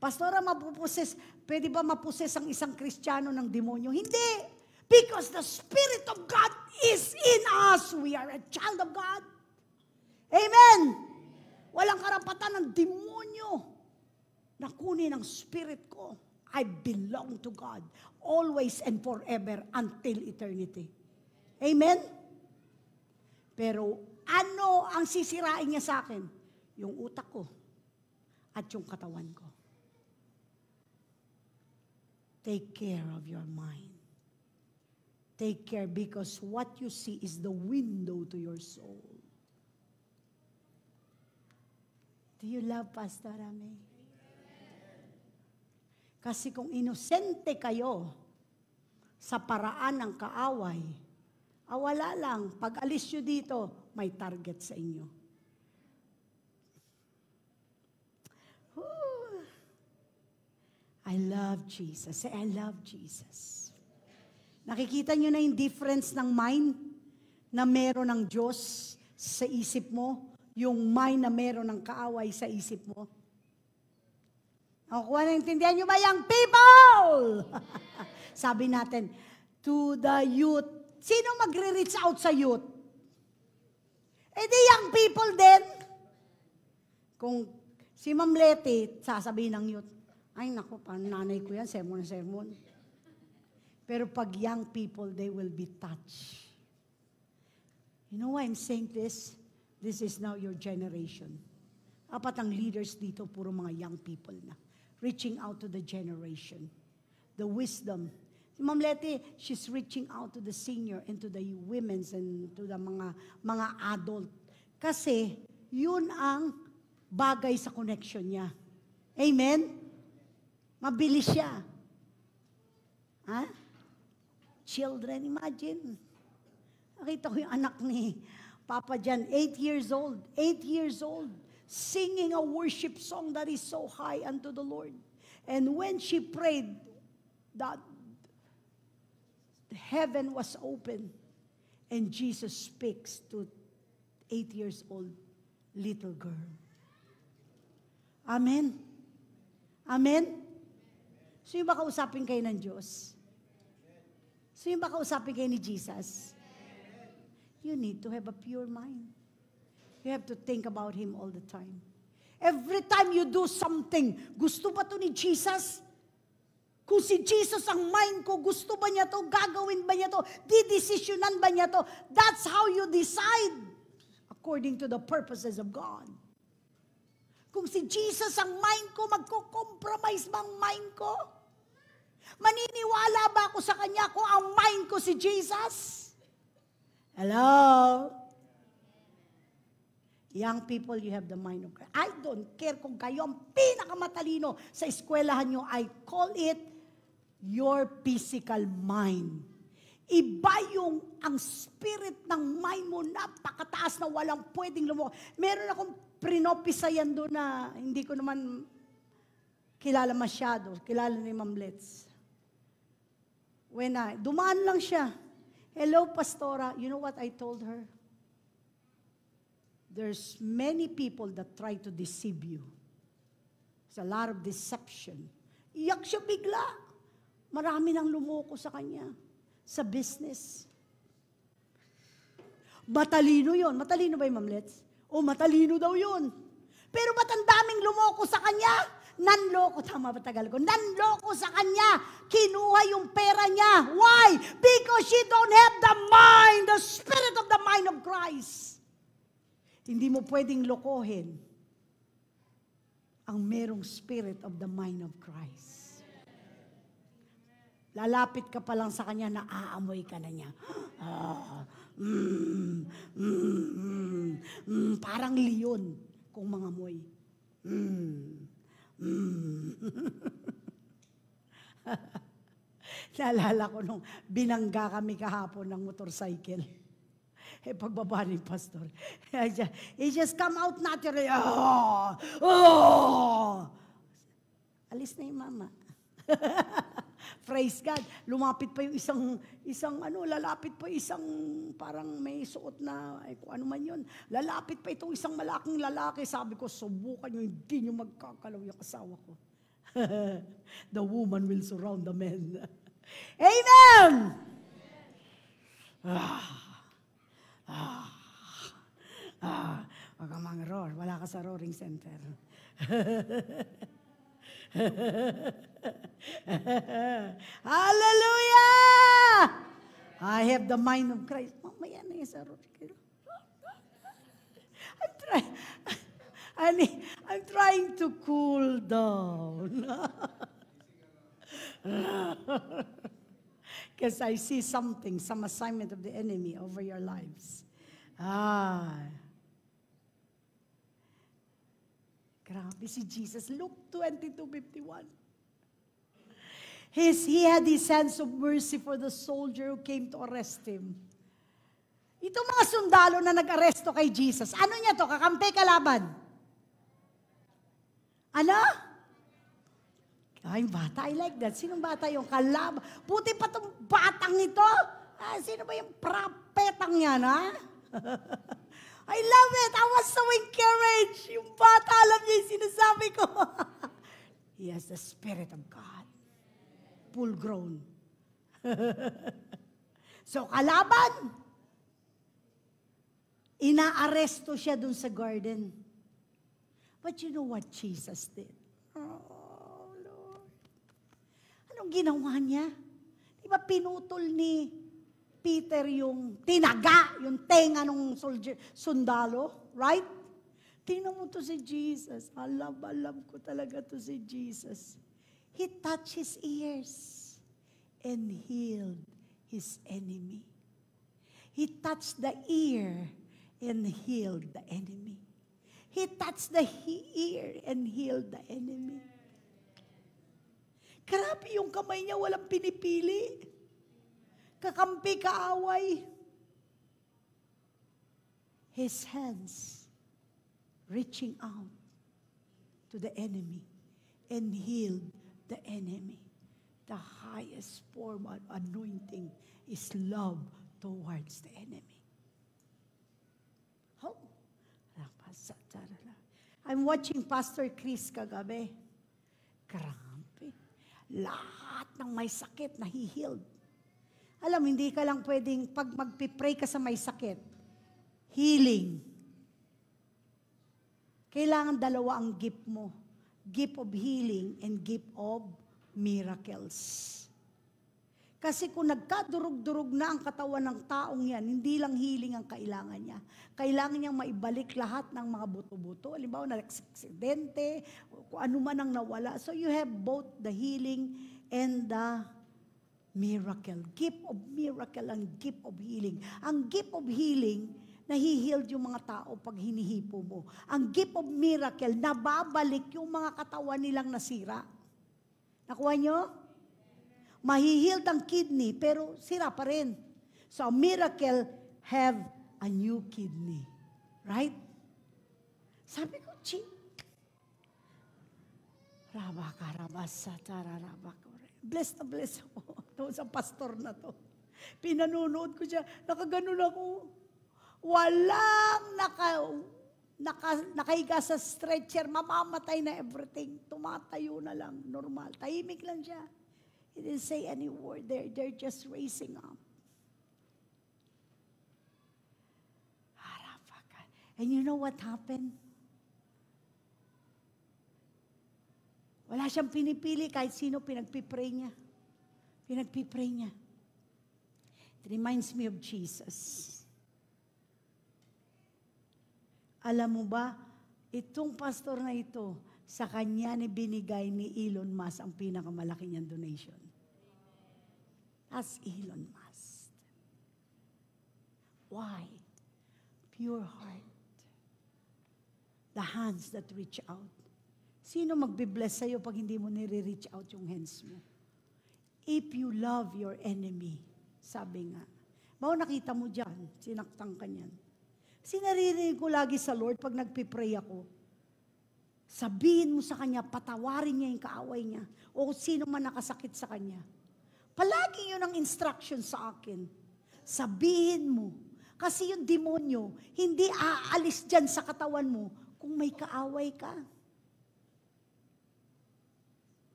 Pastora, mapuposes. Pwede ba maposes ang isang Kristiyano ng demonyo? Hindi! Because the Spirit of God is in us. We are a child of God. Amen! Walang karapatan ng demonyo na kunin ang spirit ko. I belong to God always and forever until eternity. Amen? Pero ano ang sisirain niya sa akin? Yung utak ko at yung katawan ko. Take care of your mind. Take care because what you see is the window to your soul. Do you love Pastor Rame? Kasi kung inosente kayo sa paraan ng kaaway, wala lang, pag alis nyo dito, may target sa inyo. Ooh. I love Jesus. Say, I love Jesus. Nakikita nyo na yung difference ng mind na meron ng Diyos sa isip mo, yung mind na meron ng kaaway sa isip mo. Nakukuha na intindihan nyo ba, young people? Sabi natin, to the youth. Sino magre-reach out sa youth? Di young people din. Kung si Ma'am Leti, sasabihin ng youth, ay naku, nanay ko yan, sermon na sermon. Pero pag young people, they will be touched. You know why I'm saying this? This is now your generation. Apat ang leaders dito, puro mga young people na. Reaching out to the generation. The wisdom. Si Ma'am Leti, she's reaching out to the senior and to the women's and to the mga adult. Kasi, yun ang bagay sa connection niya. Amen? Mabilis siya. Ha? Children, imagine. Nakita ko yung anak ni Papa Jan, 8 years old. 8 years old. Singing a worship song that is so high unto the Lord. And when she prayed, that heaven was open. And Jesus speaks to 8 years old little girl. Amen? Amen? So yung ba kausapin kayo ng Diyos? So yung ba kausapin kayo ni Jesus? You need to have a pure mind. You have to think about Him all the time. Every time you do something, gusto ba to ni Jesus? Kung si Jesus ang mind ko, gusto ba niya to? Gagawin ba niya to? Didesisyonan ba niya to? That's how you decide according to the purposes of God. Kung si Jesus ang mind ko, magko-compromise ba ang mind ko? Maniniwala ba ako sa Kanya kung ang mind ko si Jesus? Hello? Young people, you have the mind of Christ. I don't care kung kayo ang pinakamatalino sa eskwelahan nyo. I call it your physical mind. Iba yung ang spirit ng mind mo, napakataas na walang pwedeng lumuha. Meron akong prinopisayan doon na hindi ko naman kilala masyado. Kilala ni Ma'am Letts. Dumaan lang siya. Hello, Pastora. You know what I told her? There's many people that try to deceive you. There's a lot of deception. Iyak siya bigla. Marami nang lumoko sa kanya. Sa business. Matalino yun. Matalino ba yung Ma'am Letts? Matalino daw yun. Pero ba't ang daming lumoko sa kanya? Nanloko, tama ba tagal ko? Nanloko sa kanya. Kinuha yung pera niya. Why? Because she don't have the mind, the spirit of the mind of Christ. Hindi mo pwedeng lokohin ang merong spirit of the mind of Christ. Lalapit ka pa lang sa kanya, naaamoy ka na niya. Parang leon kung mangamoy. Naalala ko nung binangga kami kahapon ng motorcycle. Pagbaba ni pastor, it just come out naturally. Alis na yung mama. Praise God. Lumapit pa yung lalapit pa isang parang may suot na, kung ano man yun. Lalapit pa itong isang malaking lalaki. Sabi ko, subukan nyo, hindi nyo magkakalaw yung asawa ko. The woman will surround the man. Amen! Wag kang mang-roar. Wala ka sa roaring center. Hallelujah! I have the mind of Christ. Mamaya na yung sa roaring. I'm trying to cool down. Because I see something, some assignment of the enemy over your lives. Grabe si Jesus. Luke 22:51. He had his sense of mercy for the soldier who came to arrest him. Ito mga sundalo na nag-aresto kay Jesus. Ano niya to? Kakampi, kalaban? Ano? Ay, bata. I like that. Sinong bata yung kalaban? Puti pa itong batang ito. Sino ba yung propetang yan, ha? I love it. I was so encouraged. Yung bata, alam niya yung sinasabi ko. He has the Spirit of God. Full grown. So, kalaban. Inaaresto siya dun sa garden. But you know what Jesus did? Oh, Lord. Anong ginawa niya? Di ba pinutol ni Peter yung tinaga, yung tenga ng sundalo? Right? Tingnan mo to si Jesus. Alam ko talaga to si Jesus. He touched his ears and healed his enemy. He touched the ear and healed the enemy. He touched the ear and healed the enemy. Grabe yung kamay niya, walang pinipili. Kakampi, kaaway. His hands reaching out to the enemy and healed the enemy. The highest form of anointing is love towards the enemy. Oh. I'm watching Pastor Chris kagabi. Grabe. Lahat ng may sakit nahi-healed. Alam, hindi ka lang pwedeng, pag magpipray ka sa may sakit, healing. Kailangan dalawa ang gift mo. Gift of healing and gift of miracles. Kasi kung nagkadurog-durog na ang katawan ng taong yan, hindi lang healing ang kailangan niya. Kailangan niyang maibalik lahat ng mga buto-buto. Halimbawa, na-aksidente, kung ano man ang nawala. So you have both the healing and the miracle. Gift of miracle and gift of healing. Ang gift of healing, nahi-healed yung mga tao pag hinihipo mo. Ang gift of miracle, nababalik yung mga katawan nilang nasira. Nakuha nyo? Mahi-healed ang kidney, pero sira pa rin. So, a miracle have a new kidney. Right? Sabi ko, Bless na bless ako. Ito sa pastor na to. Pinanunood ko siya. Nakaganon ako. Walang nakahiga sa stretcher. Mamamatay na everything. Tumatayo na lang. Normal. Tahimik lang siya. He didn't say any word. They're just raising up. And you know what happened? Wala siyang pinipili kahit sino pinagpipray niya. Pinagpipray niya. It reminds me of Jesus. Alam mo ba, itong pastor na ito, sa kanya ni binigay ni Elon Musk ang pinakamalaki niyang donation. That's Elon Musk. Why? Pure heart. The hands that reach out. Sino magbe-bless sa'yo pag hindi mo nire-reach out yung hands mo? If you love your enemy, sabi nga. Bawa nakita mo dyan, sinaktan ka niyan. Sinaririnig ko lagi sa Lord pag nagpipray ako. Sabihin mo sa Kanya, patawarin niya yung kaaway niya. O sino man nakasakit sa Kanya. Palagi yun ang instruction sa akin. Sabihin mo. Kasi yung demonyo, hindi aalis dyan sa katawan mo kung may kaaway ka.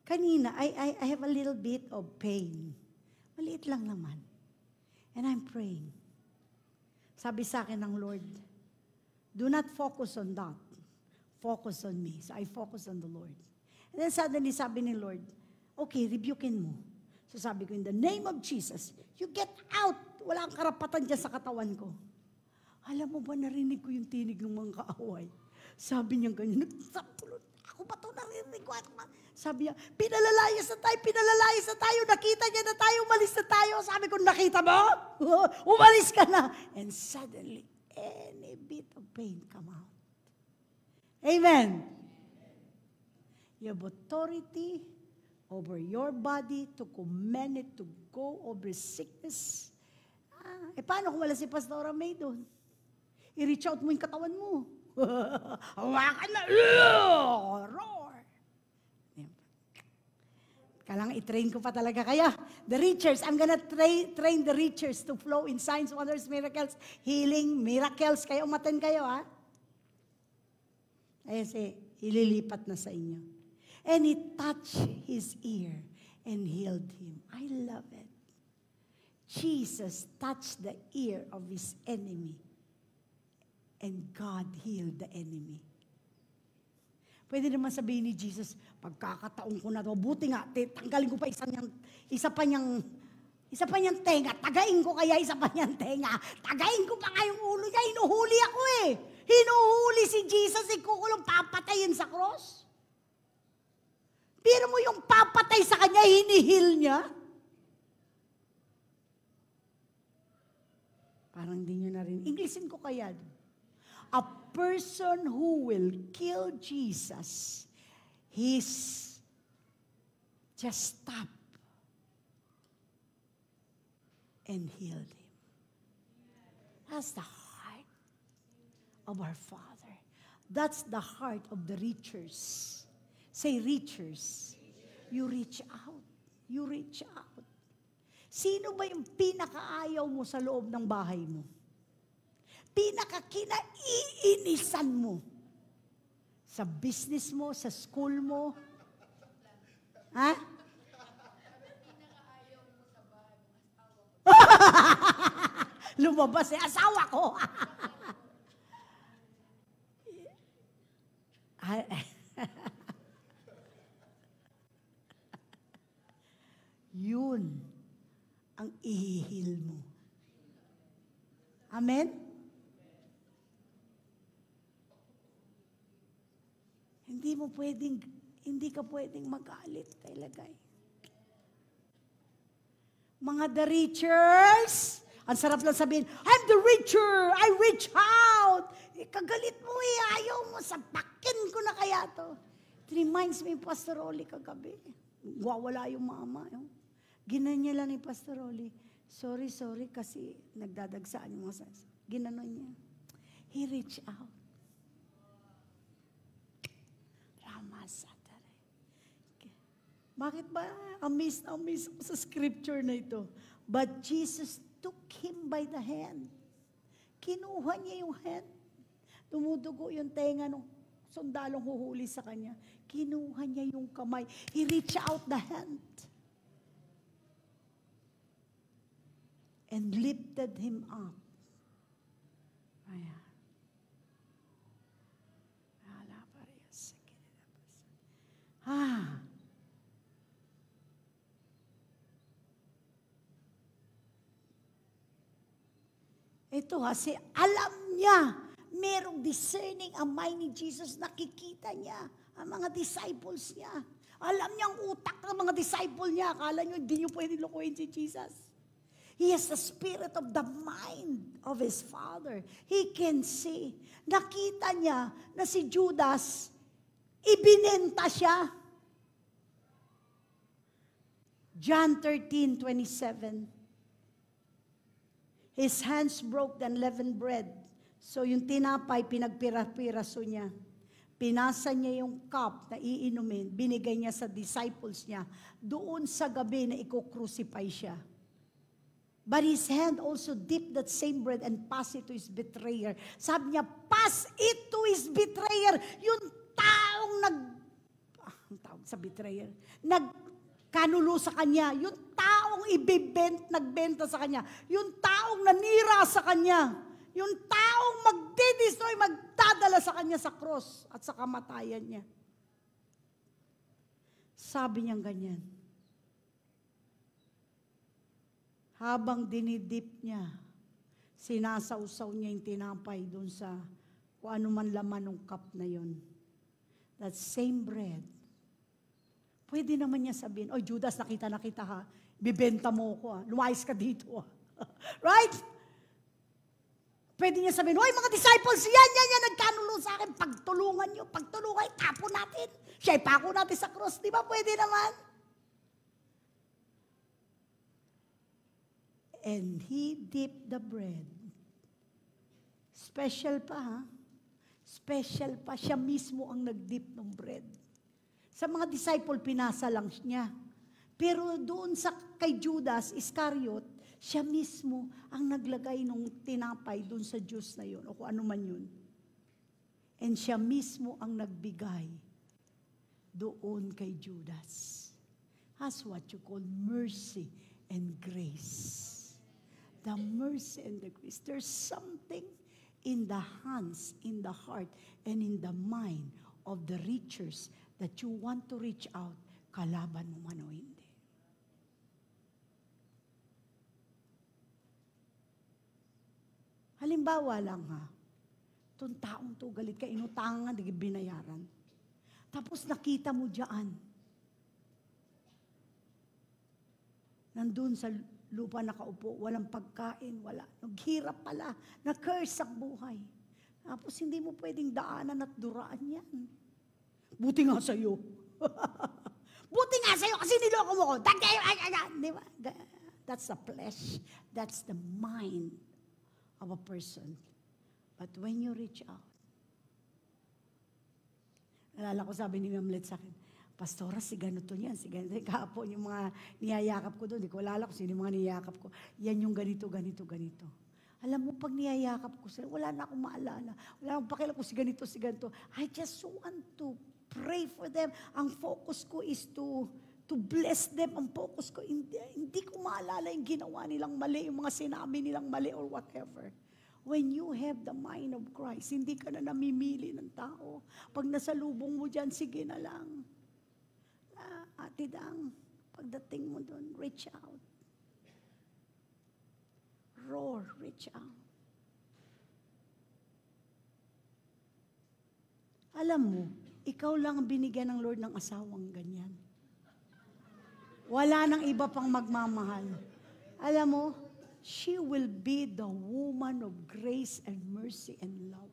Kanina, I have a little bit of pain. Maliit lang naman. And I'm praying. Sabi sa akin ng Lord, do not focus on that. Focus on me. So I focus on the Lord. And then suddenly, sabi ni Lord, okay, rebukein mo. So sabi ko, in the name of Jesus, you get out. Wala kang karapatan dyan sa katawan ko. Alam mo ba, narinig ko yung tinig ng mga kaaway. Sabi niya ganyan, ako ba ito narinig ko? Sabi niya, pinalalayas na tayo, nakita niya na tayo, umalis na tayo. Sabi ko, nakita mo? Umalis ka na. And suddenly, any bit of pain come out. Amen. You have authority over your body to command it to go over sickness. Paano kung wala si Pastora May doon? I-reach out mo yung katawan mo. Hawakan na. Roar. Kailangan i-train ko pa talaga kaya. The reachers, I'm gonna train the reachers to flow in signs, wonders, miracles, healing, miracles. Kaya umaten kayo, ha? Ayun ililipat na sa inyo. And he touched his ear and healed him. I love it. Jesus touched the ear of his enemy. And God healed the enemy. Pwede naman sabihin ni Jesus, pagkakataon ko na to, buti nga, tanggalin ko pa isa pa niyang tenga, tagain ko kaya isa pa niyang tenga, tagain ko pa nga yung ulo niya, hinuhuli ako eh. Hinuhuli si Jesus, ikukulong papatayin sa cross. Pero mo yung papatay sa kanya, hinihil niya. Parang hindi niyo na rin. Englishin ko kaya. A person who will kill Jesus, he's just stop and healed him. That's the heart of our Father. That's the heart of the reachers. Say reachers. You reach out. You reach out. Sino ba yung pinakaayaw mo sa loob ng bahay mo? Pinaka-kinaiinisan mo. Sa business mo, sa school mo. Ha? Lumabas asawa ko. Yun ang ihihil mo. Amen? Hindi ka pwedeng magalit talaga. Mga the reachers, ang sarap lang sabihin, I'm the reacher, I reach out. Kagalit mo ayaw mo, sapakin ko na kaya to. It reminds me, Pastor Oli kagabi. Wawala yung mama. Ginanya lang ni Pastor Oli. sorry, kasi nagdadagsaan yung mga ginanon niya. He reached out. Ramasatare. Bakit ba amazed ako sa scripture na ito? But Jesus took him by the hand. Kinuha niya yung hand. Tumudugo yung tenga ng sundalong huhuli sa kanya. Kinuha niya yung kamay. He reached out the hand. And lifted him up. Ayan. Ito kasi alam niya, merong discerning ang mind ni Jesus, nakikita niya ang mga disciples niya. Alam niya ang utak ng mga disciple niya. Akala niyo, hindi niyo pwede lukuhin si Jesus. He has the spirit of the mind of his Father. He can see. Nakita niya na si Judas, ibinenta siya. John 13:27. His hands broke the unleavened bread. So yung tinapay, pinagpira-piraso niya. Pinasa niya yung cup na iinumin, binigay niya sa disciples niya, doon sa gabi na i-crucify siya. But his hand also dipped that same bread and passed it to his betrayer. Sabi niya, pass it to his betrayer. Yung taong ang tawag sa betrayer, nagkanulo sa kanya, yung taong nagbenta sa kanya, yung taong nanira sa kanya, yung taong magdidestroy, magdadala sa kanya sa cross at sa kamatayan niya. Sabi niyang ganyan. Habang dinidip niya, sinasausaw niya yung tinapay doon sa kung ano man laman ng cup na yun. That same bread. Pwede naman niya sabihin, "Oy Judas, nakita ha. Bibenta mo ko ha. Lumayas ka dito ha." Right? Pwede niya sabihin, "Oy mga disciples, yan, nagkanulo sa akin. Pagtulungan niyo, tapo natin. Siya ipako natin sa cross." Di ba? Pwede naman. And he dipped the bread. Special pa ha? Special pa. Siya mismo ang nagdip ng bread. Sa mga disciple, pinasa lang niya. Pero doon kay Judas Iscariot, siya mismo ang naglagay ng tinapay doon sa juice na yun, o kung ano man yun. And siya mismo ang nagbigay doon kay Judas. That's what you call mercy and grace. The mercy and the grace. There's something in the hands, in the heart, and in the mind of the reachers that you want to reach out, kalaban mo man o hindi. Halimbawa lang ha, itong taong to, galit ka, inutangan, di binayaran. Tapos nakita mo dyan, nandun sa lupa nakaupo, walang pagkain, wala. Naghirap pala, na-curse ang buhay. Tapos hindi mo pwedeng daanan at duraan yan. Buti nga sa'yo. Buti nga sa'yo kasi niloko mo ko. Di ba? That's the flesh. That's the mind of a person. But when you reach out, nalala ko sabi ni Mamlet sa akin, "Pastora, si ganito yan, si ganito." Kahapon yung mga niyayakap ko doon, hindi ko alala kung sino yung mga niyayakap ko. Yan yung ganito. Alam mo, pag niyayakap ko sila, wala na akong maalala. Wala akong pakialam kung si ganito. I just want to pray for them. Ang focus ko is to bless them. Ang focus ko, hindi ko maalala yung ginawa nilang mali, yung mga sinabi nilang mali or whatever. When you have the mind of Christ, hindi ka na namimili ng tao. Pag nasalubong mo dyan, sige na lang. Ate Dang, pagdating mo doon, reach out. Roar, reach out. Alam mo, ikaw lang ang binigyan ng Lord ng asawang ganyan. Wala nang iba pang magmamahal. Alam mo, she will be the woman of grace and mercy and love.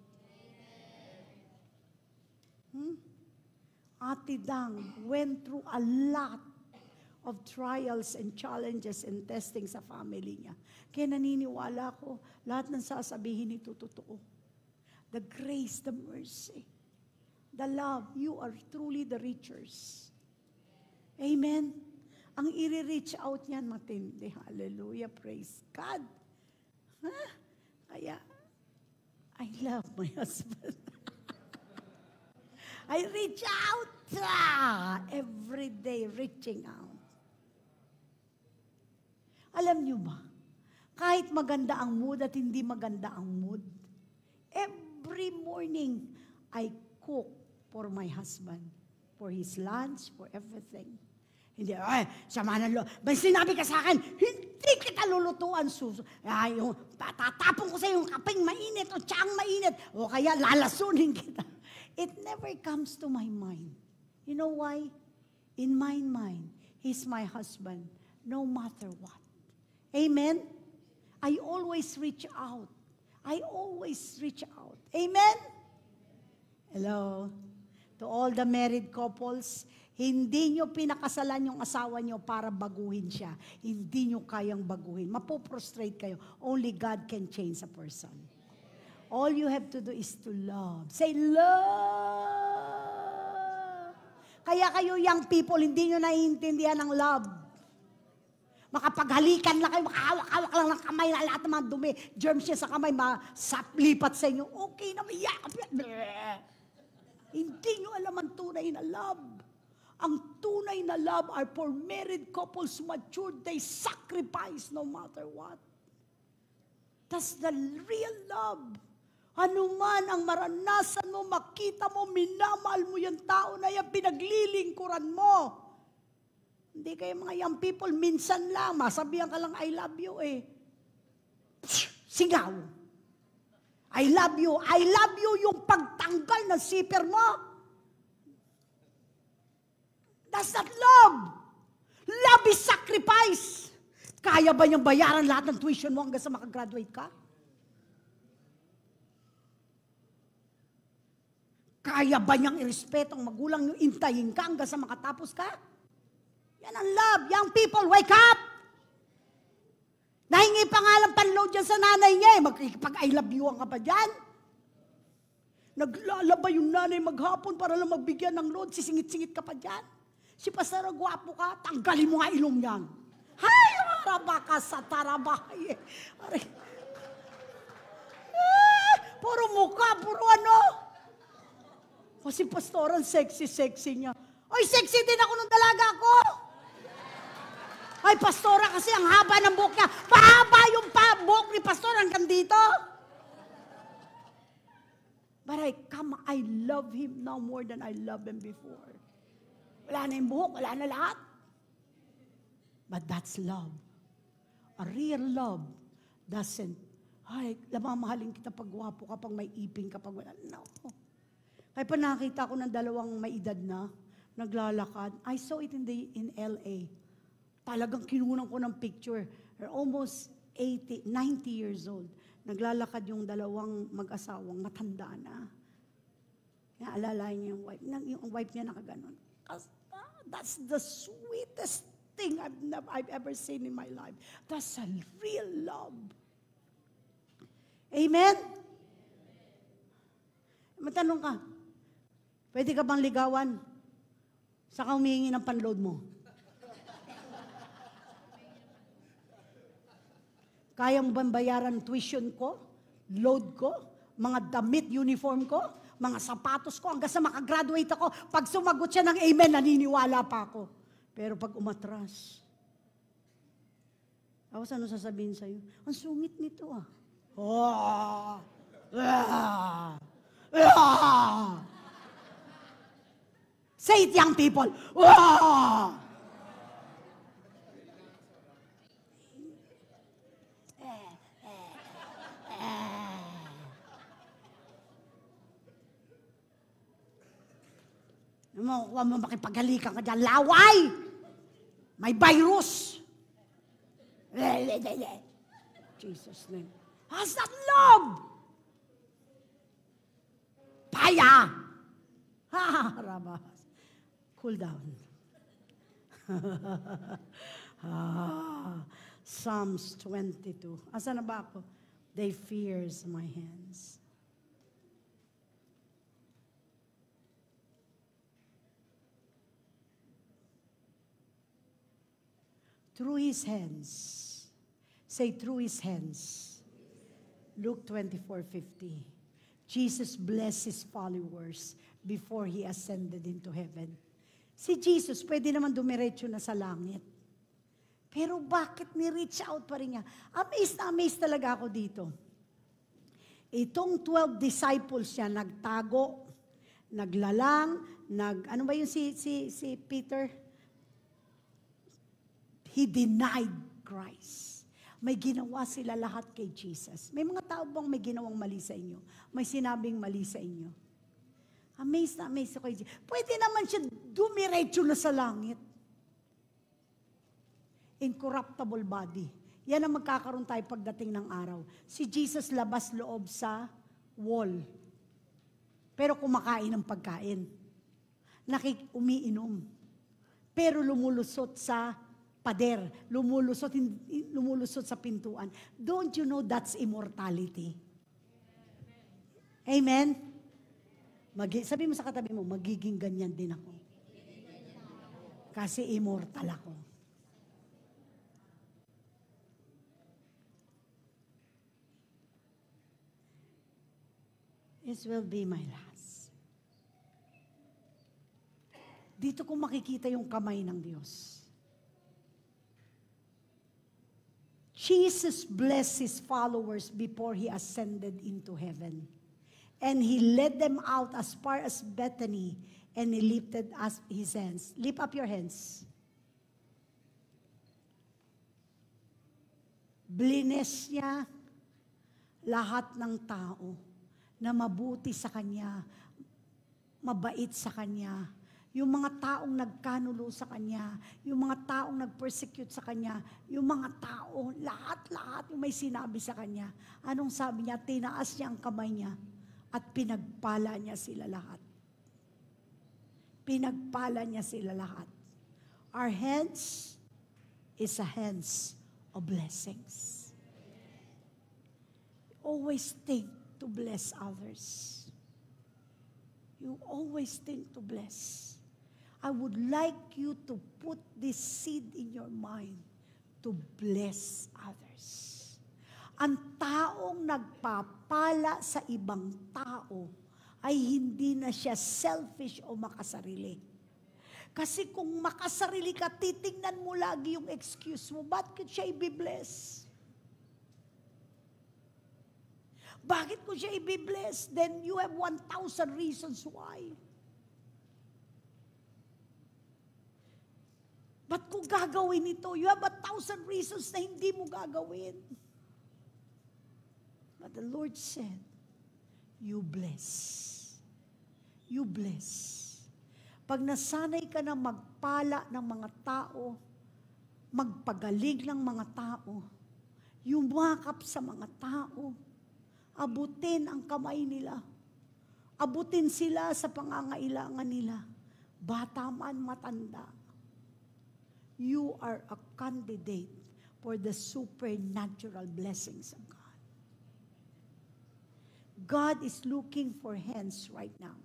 Ate Dang went through a lot of trials and challenges and testing sa family niya. Kaya naniniwala ko, lahat ng sasabihin nito totoo. The grace, the mercy, the love, you are truly the reachers. Amen? Ang i-reach out niyan matindi. Hallelujah, praise God. Kaya, I love my husband. I reach out every day, reaching out. Alam niyo ba, kahit maganda ang mood at hindi maganda ang mood, every morning, I cook for my husband, for his lunch, for everything. Hindi, sama ng loob. May sinabi ka sa akin, hindi kita lulutuan. Tatapon ko sa yung kaping mainit o tiyang mainit o kaya lalasunin kita. It never comes to my mind. You know why? In my mind, he's my husband, no matter what. Amen? I always reach out. I always reach out. Amen? Hello? To all the married couples, hindi nyo pinakasalan yung asawa nyo para baguhin siya. Hindi nyo kayang baguhin. Mapoprostrate kayo. Only God can change a person. All you have to do is to love. Say, love. Kaya kayo young people, hindi nyo naiintindihan ang love. Makapaghalikan lang kayo, makahawak-hawak lang ng kamay na lahat ng mga dumi. Germs niya sa kamay, lipat sa inyo. Okay na, mayakap yan. Hindi nyo alam ang tunay na love. Ang tunay na love are for married couples matured. They sacrifice no matter what. That's the real love. Ano man ang maranasan mo, makita mo, minamahal mo yung tao na yan, pinaglilingkuran mo. Hindi kayo mga young people, minsan lang, masabihan ka lang, I love you eh. Sigaw. I love you. I love you yung pagtanggal ng zipper mo. That's not love. Love is sacrifice. Kaya ba niyang bayaran lahat ng tuition mo hanggang sa makagraduate ka? Kaya ba niyang irespeto ang magulang niyo, intayin ka hanggang sa makatapos ka? Yan ang love. Young people, wake up! Nahingi pa nga lang panload dyan sa nanay niya eh. Magkikipag-I love you ka pa dyan. Naglalaba yung nanay maghapon para lang magbigyan ng load. Sisingit-singit ka pa dyan. Si Pastor, gwapo ka, tanggalin mo nga ilong niyan. Hay, maraba ka sa tarabahay. Puro mukha, puro ano. Kasi Pastor, ang sexy-sexy niya. Ay, sexy din ako nung dalaga ko. Ay, Pastora, kasi ang haba ng buhok niya. Mahaba yung buhok ni Pastor hanggang dito. But I love him now more than I loved him before. Wala na yung buhok, wala na lahat. But that's love. A real love doesn't, mamahalin kita pag gwapo ka, pag may ipin ka, pag wala. No. Kaya pa nakita ko ng dalawang may edad na, naglalakad. I saw it in LA. Talagang kinunan ko ng picture. They're almost 90 years old. Naglalakad yung dalawang mag-asawang matanda na. Naalala niya yung wife. Yung wife niya nakaganon. That's the sweetest thing I've ever seen in my life. That's a real love. Amen? Matanong ka, pwede ka bang ligawan? Saka humihingi ng panload mo. Kaya mo bang bayaran tuition ko, load ko, mga damit, uniform ko, mga sapatos ko, hanggang sa makagraduate ako. Pag sumagot siya ng amen, naniniwala pa ako. Pero pag umatras, tapos ano sasabihin sa'yo? Ang sungit nito ah. Oh! Ah! Ah! Say it, young people. Ah! Huwag mo makipaghalikan ka dyan. Laway! May virus! Jesus' name. That's not love! Paya! Cool down. Psalms 22. Asa na ba ako? They fears my hands. Through His hands. Say, through His hands. Luke 24:50. Jesus blessed His followers before He ascended into heaven. Si Jesus, pwede naman dumiretso na sa langit. Pero bakit ni-reach out pa rin niya? Amazed na amazed talaga ako dito. Itong 12 disciples niya, nagtago, naglalang, ano ba yung si Peter? He denied Christ. May ginawa sila lahat kay Jesus. May mga tao bang may ginawang mali sa inyo? May sinabing mali sa inyo? Amazed na amazed ako kay Jesus. Pwede naman siya dumiretso na sa langit. Incorruptible body. Yan ang magkakaroon tayo pagdating ng araw. Si Jesus labas loob sa wall. Pero kumakain ng pagkain. Umiinom. Pero lumulusot sa pader, lumulusot sa pintuan. Don't you know that's immortality? Amen? Sabi mo sa katabi mo, magiging ganyan din ako. Kasi immortal ako. This will be my last. Dito ko makikita yung kamay ng Diyos. Jesus blessed His followers before He ascended into heaven. And He led them out as far as Bethany, and He lifted us His hands. Lift up your hands. Blines niya lahat ng tao na mabuti sa Kanya, mabait sa Kanya. Yung mga taong nagkanulo sa Kanya, yung mga taong nag-persecute sa Kanya, yung mga tao, lahat-lahat yung may sinabi sa Kanya. Anong sabi niya? Tinaas niya ang kamay niya at pinagpala niya sila lahat. Pinagpala niya sila lahat. Our hands is a hands of blessings. Always think to bless others. You always think to bless. I would like you to put this seed in your mind to bless others. Ang taong nagpapala sa ibang tao ay hindi na siya selfish o makasarili. Kasi kung makasarili ka, titingnan mo lagi yung excuse mo. Bakit siya i-bless? Bakit ko siya i-bless? Then you have 1,000 reasons why. Ba't ko gagawin ito? You have 1,000 reasons na hindi mo gagawin. But the Lord said, you bless. You bless. Pag nasanay ka na magpala ng mga tao, magpagaling ng mga tao, yumakap sa mga tao, abutin ang kamay nila. Abutin sila sa pangangailangan nila. Bata man, matanda. You are a candidate for the supernatural blessings of God. God is looking for hands right now.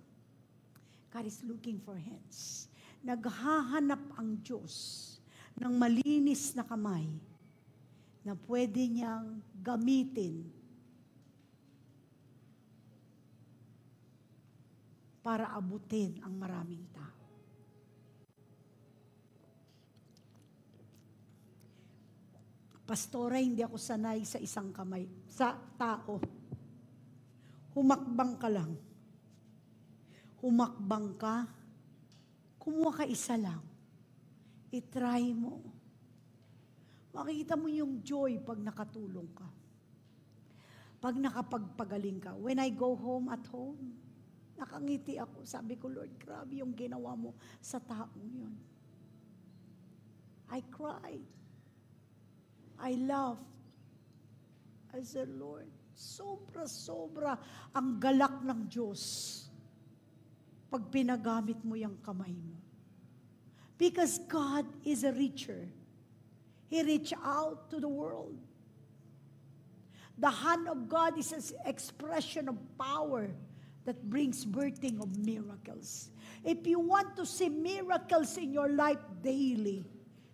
God is looking for hands. Naghahanap ang Diyos ng malinis na kamay na pwede niyang gamitin para abutin ang maraming tao. Pastora, hindi ako sanay sa isang kamay, sa tao. Humakbang ka lang. Humakbang ka, kumuha ka isa lang. I-try mo. Makikita mo yung joy pag nakatulong ka. Pag nakapagpagaling ka. When I go home at home, nakangiti ako. Sabi ko, Lord, grabe yung ginawa mo sa taong yun. I cried. I laughed. I said, Lord, sobra-sobra ang galak ng Diyos pag pinagamit mo yung kamay mo. Because God is a reacher. He reached out to the world. The hand of God is an expression of power that brings birthing of miracles. If you want to see miracles in your life daily,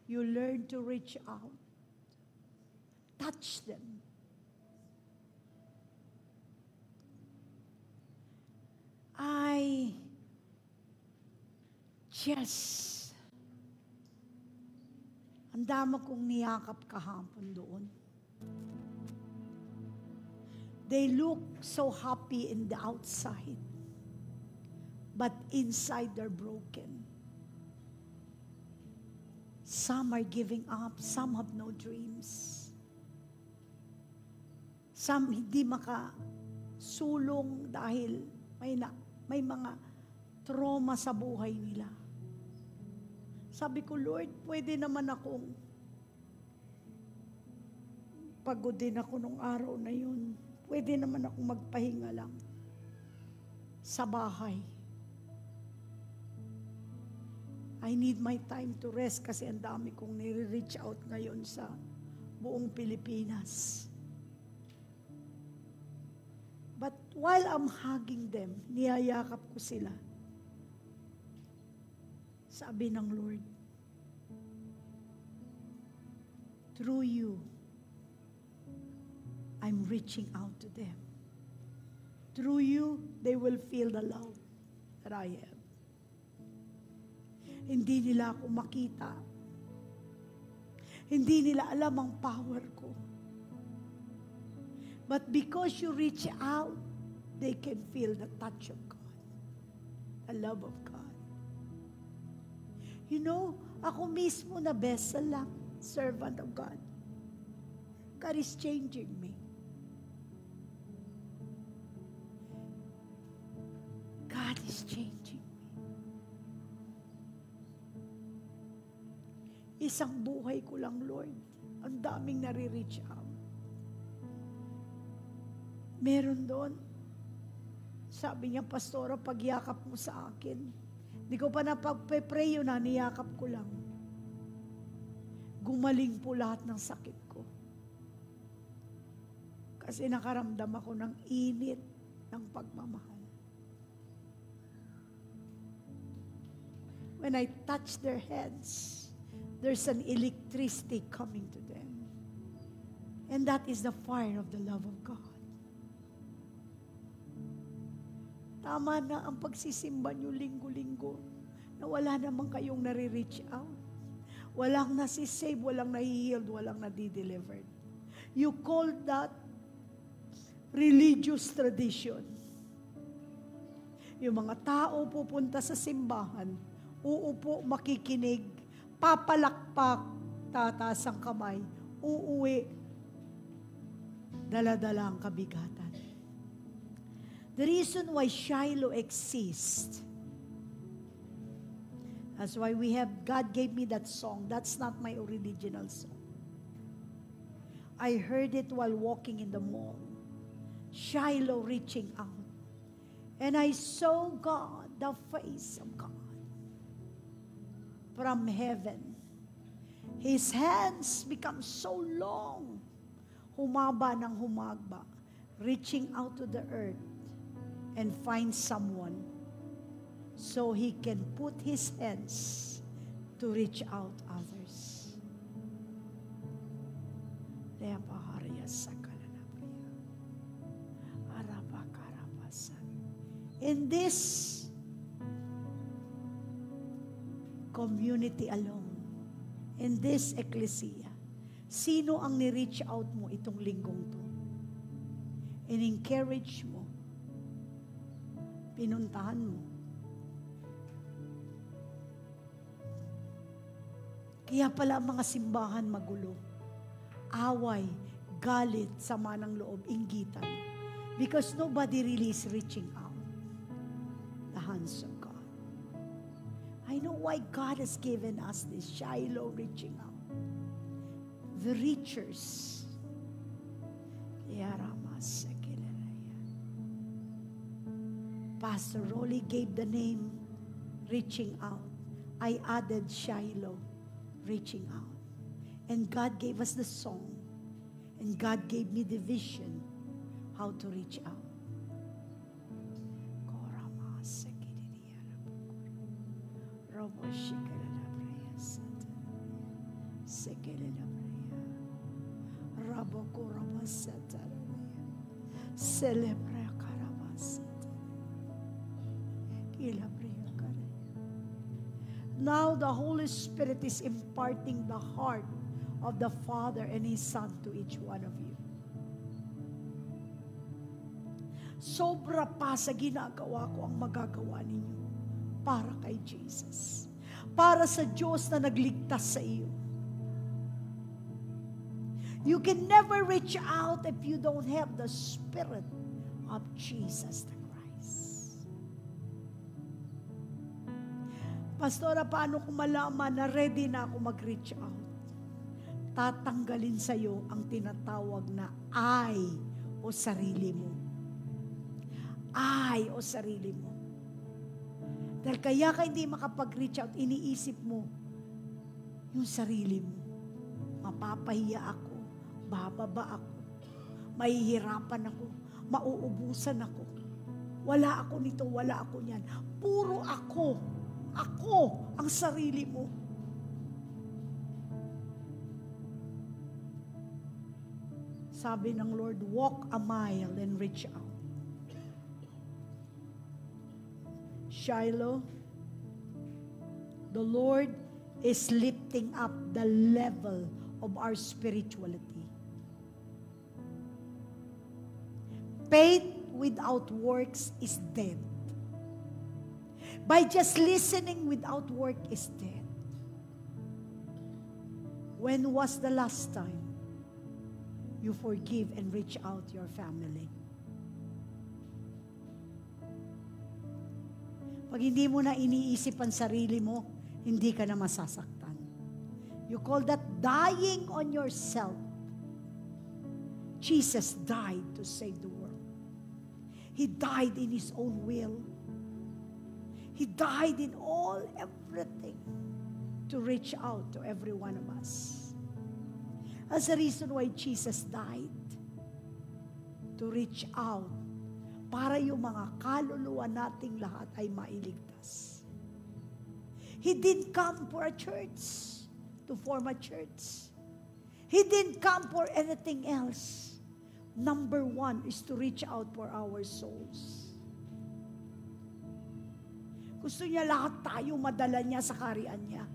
you learn to reach out. Touch them. I just, ang dami kong niyakap kahapon doon. They look so happy in the outside, but inside they're broken. Some are giving up, some have no dreams. Some hindi makasulong dahil may mga trauma sa buhay nila. Sabi ko, Lord, pwede naman akong pagod din ako nung araw na yun. Pwede naman akong magpahinga lang sa bahay. I need my time to rest kasi ang dami kong nire-reach out ngayon sa buong Pilipinas. But while I'm hugging them, niyayakap ko sila. Sabi ng Lord, through you, I'm reaching out to them. Through you, they will feel the love that I have. Hindi nila ako makita. Hindi nila alam ang power ko. But because you reach out, they can feel the touch of God. The love of God. You know, ako mismo na vessel lang, servant of God. God is changing me. God is changing me. Isang buhay ko lang, Lord. Ang daming nare-reach out. Meron doon. Sabi niya, Pastora, pagyakap mo sa akin. Di ko pa napag-pray yun, niyakap ko lang. Gumaling po lahat ng sakit ko. Kasi nakaramdam ako ng init ng pagmamahal. When I touch their heads, there's an electricity coming to them. And that is the fire of the love of God. Tama na ang pagsisimba nyo linggo-linggo na wala naman kayong nare-reach out. Walang nasisave, walang nahi-healed, walang nadi-delivered. You call that religious tradition. Yung mga tao pupunta sa simbahan, uupo, makikinig, papalakpak, tataas ang kamay, uuwi, dala-dala ang kabigatan. The reason why Shiloh exists, that's why God gave me that song. That's not my original song. I heard it while walking in the mall. Shiloh reaching out. And I saw God, the face of God, from heaven. His hands become so long, humaba ng humagba, reaching out to the earth and find someone so he can put his hands to reach out others. In this community alone, in this ecclesia, sino ang ni-reach out mo itong linggong to? In-encourage mo, pinuntahan mo. Kaya pala ang mga simbahan magulo. Away, galit, sama ng loob, inggitan. Because nobody really is reaching out. The hands of God. I know why God has given us this Shiloh reaching out. The reachers. Pastor Rolly gave the name reaching out. I added Shiloh, reaching out. And God gave us the song. And God gave me the vision how to reach out. Now the Holy Spirit is imparting the heart of the Father and His Son to each one of you. Sobra pa sa ginagawa ko ang magagawa ninyo para kay Jesus. Para sa Diyos na nagligtas sa iyo. You can never reach out if you don't have the Spirit of Jesus the Christ. Pastora, paano ko malaman na ready na ako mag-reach out? Tatanggalin sa iyo ang tinatawag na I o sarili mo. I o sarili mo. Dahil kaya ka hindi makapag-reach out, iniisip mo yung sarili mo. Mapapahiya ako. Bababa ako, mahihirapan ako, mauubusan ako, wala ako nito, wala ako niyan. Puro ako ang sarili mo. Sabi ng Lord, walk a mile and reach out. Shiloh, the Lord is lifting up the level of our spirituality. Faith without works is dead. By just listening without work is dead. When was the last time you forgive and reach out your family? Pag hindi mo na iniisip ang sarili mo, hindi ka na masasaktan. You call that dying on yourself. Jesus died to save the world. He died in His own will. He died in everything to reach out to every one of us. That's the reason why Jesus died. To reach out para yung mga kaluluwa nating lahat ay mailigtas. He didn't come for a church, to form a church. He didn't come for anything else. Number one is to reach out for our souls. Gusto niya lahat tayo madala niya sa kaharian niya.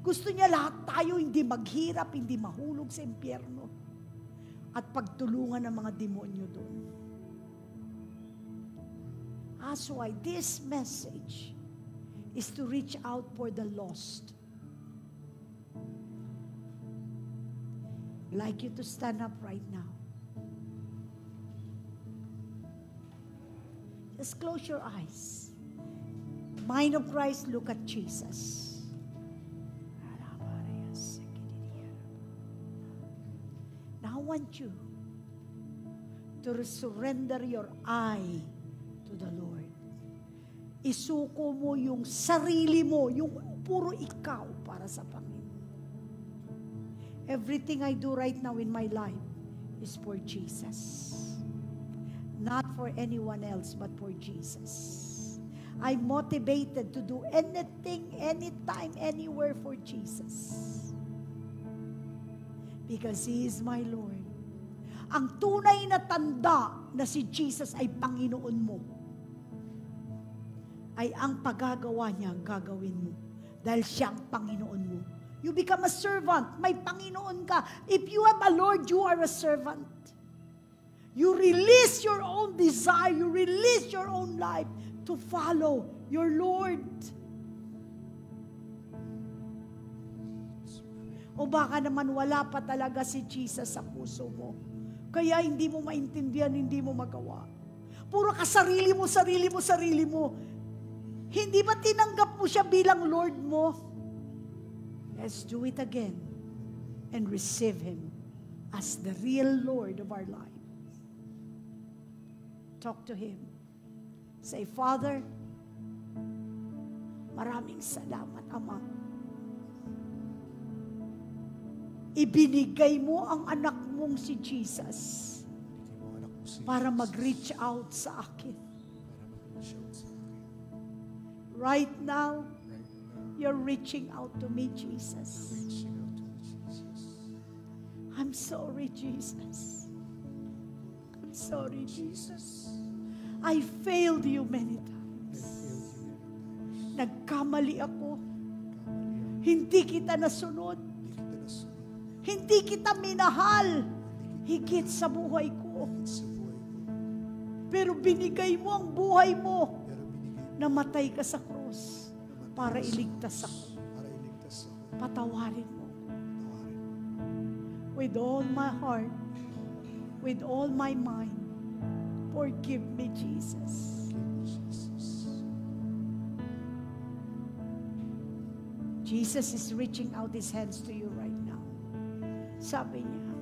Gusto niya lahat tayo hindi maghirap, hindi mahulog sa impyerno. At pagtulungan ng mga demonyo doon. That's why this message is to reach out for the lost. I'd like you to stand up right now. Just close your eyes. Mind of Christ, look at Jesus. Now I want you to surrender your eye to the Lord. Isuko mo yung sarili mo, yung puro ikaw para sa Panginoon. Everything I do right now in my life is for Jesus. Not for anyone else, but for Jesus. I'm motivated to do anything, anytime, anywhere for Jesus. Because He is my Lord. Ang tunay na tanda na si Jesus ay Panginoon mo, ay ang paggagawa niya, gagawin mo. Dahil siya ang Panginoon mo. You become a servant. May Panginoon ka. If you have a Lord, you are a servant. You release your own desire. You release your own life to follow your Lord. O baka naman wala pa talaga si Jesus sa puso mo. Kaya hindi mo maintindihan, hindi mo magawa. Puro ka sarili mo, sarili mo, sarili mo. Hindi ba tinanggap mo siya bilang Lord mo? Let's do it again and receive Him as the real Lord of our life. Talk to Him. Say, Father, Maraming salamat, Ama. Ibinigay mo ang anak mong si Jesus para mag-reach out sa akin. Right now, you're reaching out to me, Jesus. I'm sorry, Jesus. I'm sorry, Jesus. I failed you many times. Nagkamali ako. Hindi kita nasunod. Hindi kita minahal. Higit sa buhay ko. Pero binigay mo ang buhay mo. Namatay ka sa krus para iligtas ako. Patawarin mo. With all my heart, with all my mind, forgive me, Jesus. Jesus is reaching out His hands to you right now. Sabi niya,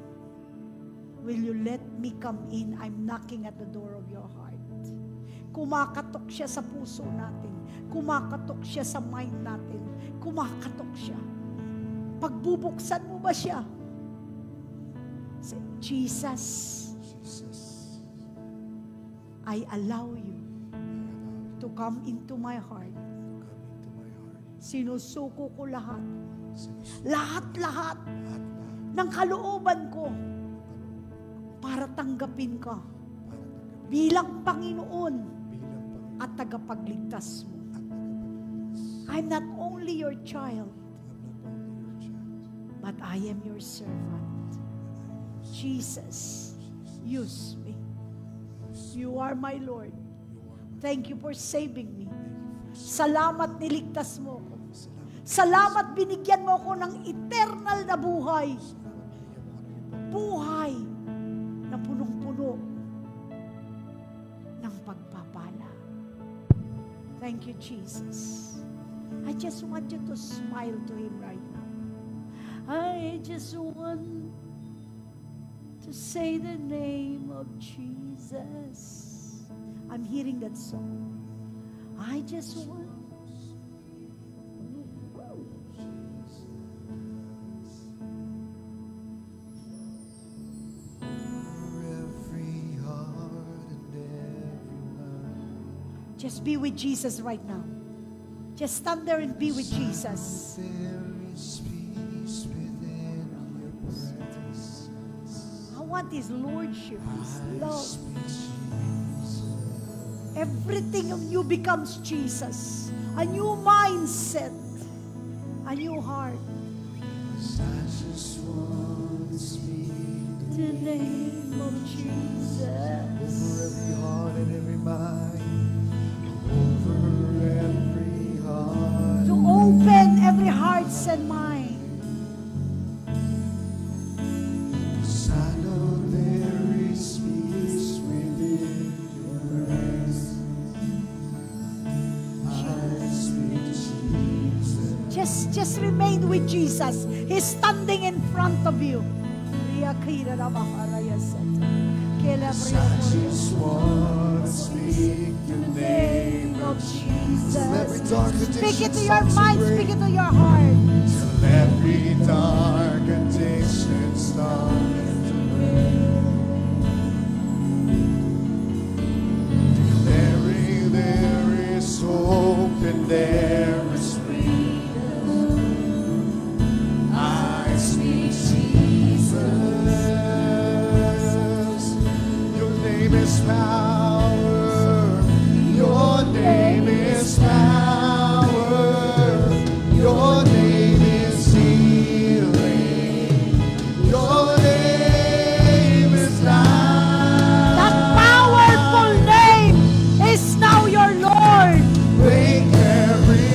will you let me come in? I'm knocking at the door of your heart. Kumakatok siya sa puso natin. Kumakatok siya sa mind natin. Kumakatok siya. Pagbubuksan mo ba siya? Say, Jesus, I allow you to come into my heart. Sinusuko ko lahat. Lahat-lahat ng kalooban ko para tanggapin ka bilang Panginoon at tagapagligtas mo. I'm not only your child, but I am your servant. Jesus, use me. You are my Lord. Thank you for saving me. Salamat niligtas mo ko. Salamat binigyan mo ko ng eternal na buhay. Buhay na punong-puno ng pagpapala. Thank you, Jesus. I just want you to smile to Him right now. I just want to say the name of Jesus. I'm hearing that song. I just want. Just be with Jesus right now. Just stand there and be with Jesus. I want His Lordship, His love. Everything of you becomes Jesus. A new mindset. A new heart. I just want to speak the name of Jesus. Over every heart and every mind. Over every heart. To open every hearts and mind. Just remain with Jesus. He's standing in front of you. I just want to speak the name of Jesus. Speak it to your mind, speak it to your heart. Till every dark addiction starts to break. Declaring there is hope and there is power. Your name is power. Your name is healing. Your name is life. That powerful name is now your Lord. Break every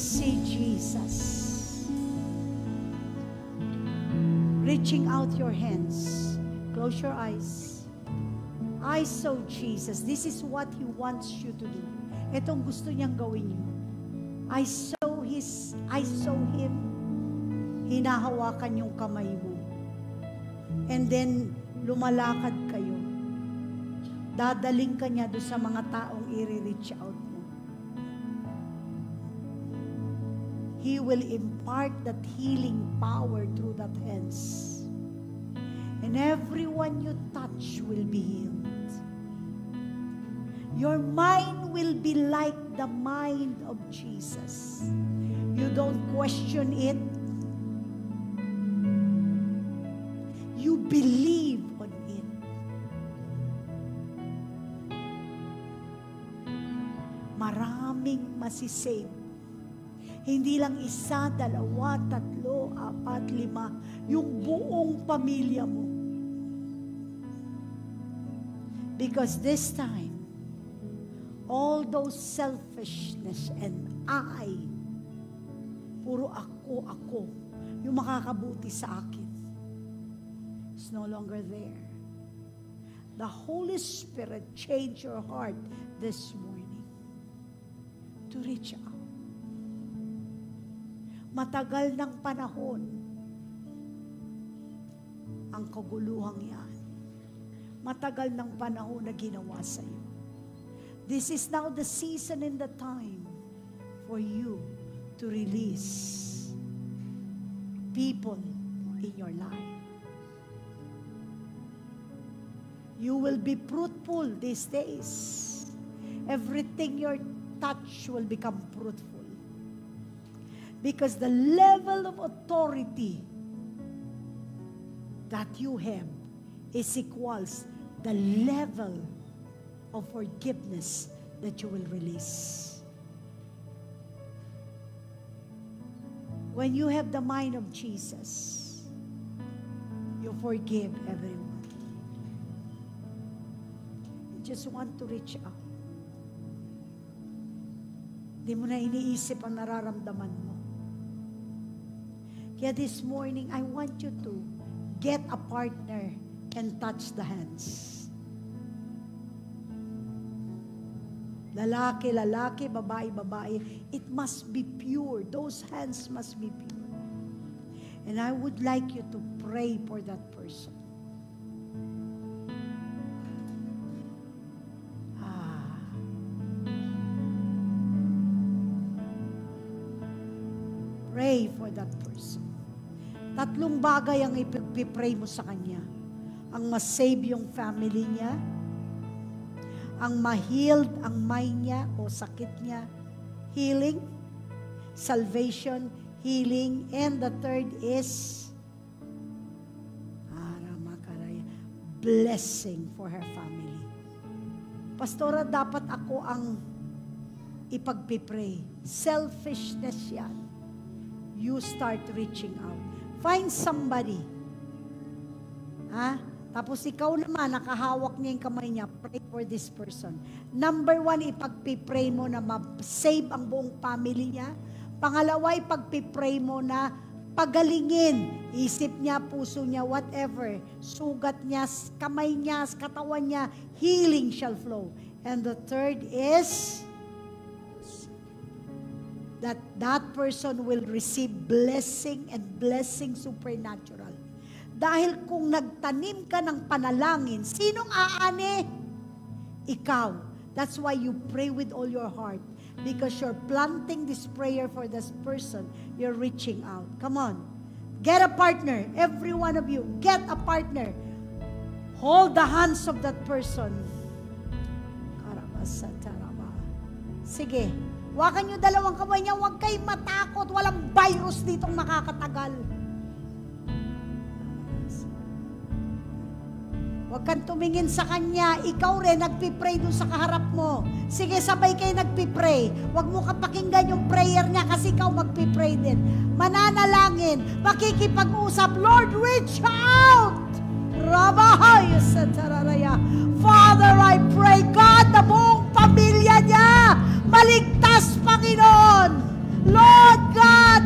see Jesus reaching out your hands. Close your eyes. I saw Jesus. This is what He wants you to do. Itong gusto niyang gawin niyo. I saw Him. Hinahawakan yung kamay mo. And then, lumalakad kayo. Dadaling ka niya doon sa mga taong i-reach out mo. He will impart that healing power through that hands. And everyone you touch will be healed. Your mind will be like the mind of Jesus. You don't question it. You believe on it. Maraming masisave. Hindi lang isa, dalawa, tatlo, apat, lima. Yung buong pamilya mo. Because this time, all those selfishness and I, puro ako, yung makakabuti sa akin, is no longer there. The Holy Spirit changed your heart this morning to reach out. Matagal ng panahon ang kaguluhang yan. Matagal ng panahon na ginawa sa iyo. This is now the season and the time for you to release people in your life. You will be fruitful these days. Everything you touch will become fruitful. Because the level of authority that you have is equals the level of forgiveness that you will release. When you have the mind of Jesus, you forgive everyone. You just want to reach out. Hindi mo na iniisip ang nararamdaman mo. Kaya this morning, I want you to get a partner and touch the hands. Lalaki, lalaki, babae, babae. It must be pure. Those hands must be pure. And I would like you to pray for that person. Pray for that person. Tatlong bagay ang ipipray mo sa kanya. Ang ma-save yung family niya, ang ma-healed ang mind niya o sakit niya, healing, salvation, healing, and the third is blessing for her family. Pastora, dapat ako ang ipagpipray. Selfishness yan. You start reaching out. Find somebody. Tapos ikaw naman, nakahawak niya yung kamay niya, pray for this person. Number 1, ipagpipray mo na ma-save ang buong family niya. Pangalawa, ipagpipray mo na pagalingin, isip niya, puso niya, whatever, sugat niya, kamay niya, katawan niya, healing shall flow. And the third is that person will receive blessing and blessing supernatural. Dahil kung nagtanim ka ng panalangin, sinong aani? Ikaw. That's why you pray with all your heart. Because you're planting this prayer for this person. You're reaching out. Come on. Get a partner. Every one of you, get a partner. Hold the hands of that person. Sige. Wakan nyo dalawang kamay niya. Huwag kayong matakot. Walang virus ditong makakatagal. Huwag kang tumingin sa kanya. Ikaw rin, nagpipray dun sa kaharap mo. Sige, sabay kayo nagpipray. Huwag mo kapakinggan yung prayer niya kasi ikaw magpipray din. Mananalangin. Makikipag-usap. Lord, reach out! Father, I pray, God, na buong pamilya niya maligtas, Panginoon. Lord God,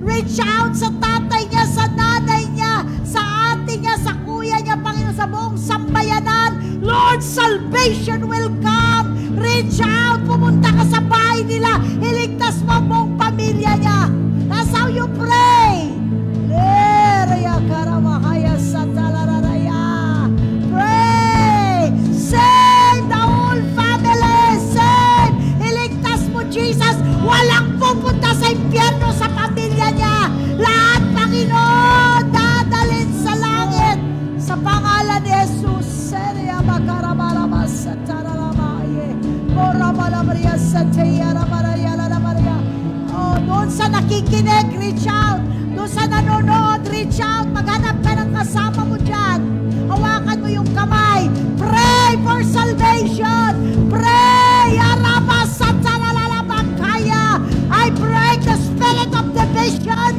reach out sa tatay niya, sa nanay niya, sa ate niya, sa kuya niya, Panginoon, sa buong sambayanan. Lord, salvation will come. Reach out, pumunta ka sa bahay nila, iligtas mo ang buong pamilya niya. That's how you pray. Pray. Save the whole family. Save. Iligtas mo, Jesus. Walang pupunta sa impyerno sa pamilya niya. Lahat, Panginoon, dadalhin sa langit. Sa pangalan ni Jesus. Oh, doon sa nakikinig, reach out. Doon sa nanonood, reach out. Maghanap ka ng kasama mo dyan. Hawakan mo yung kamay. Pray for salvation. Pray. I break the spirit of division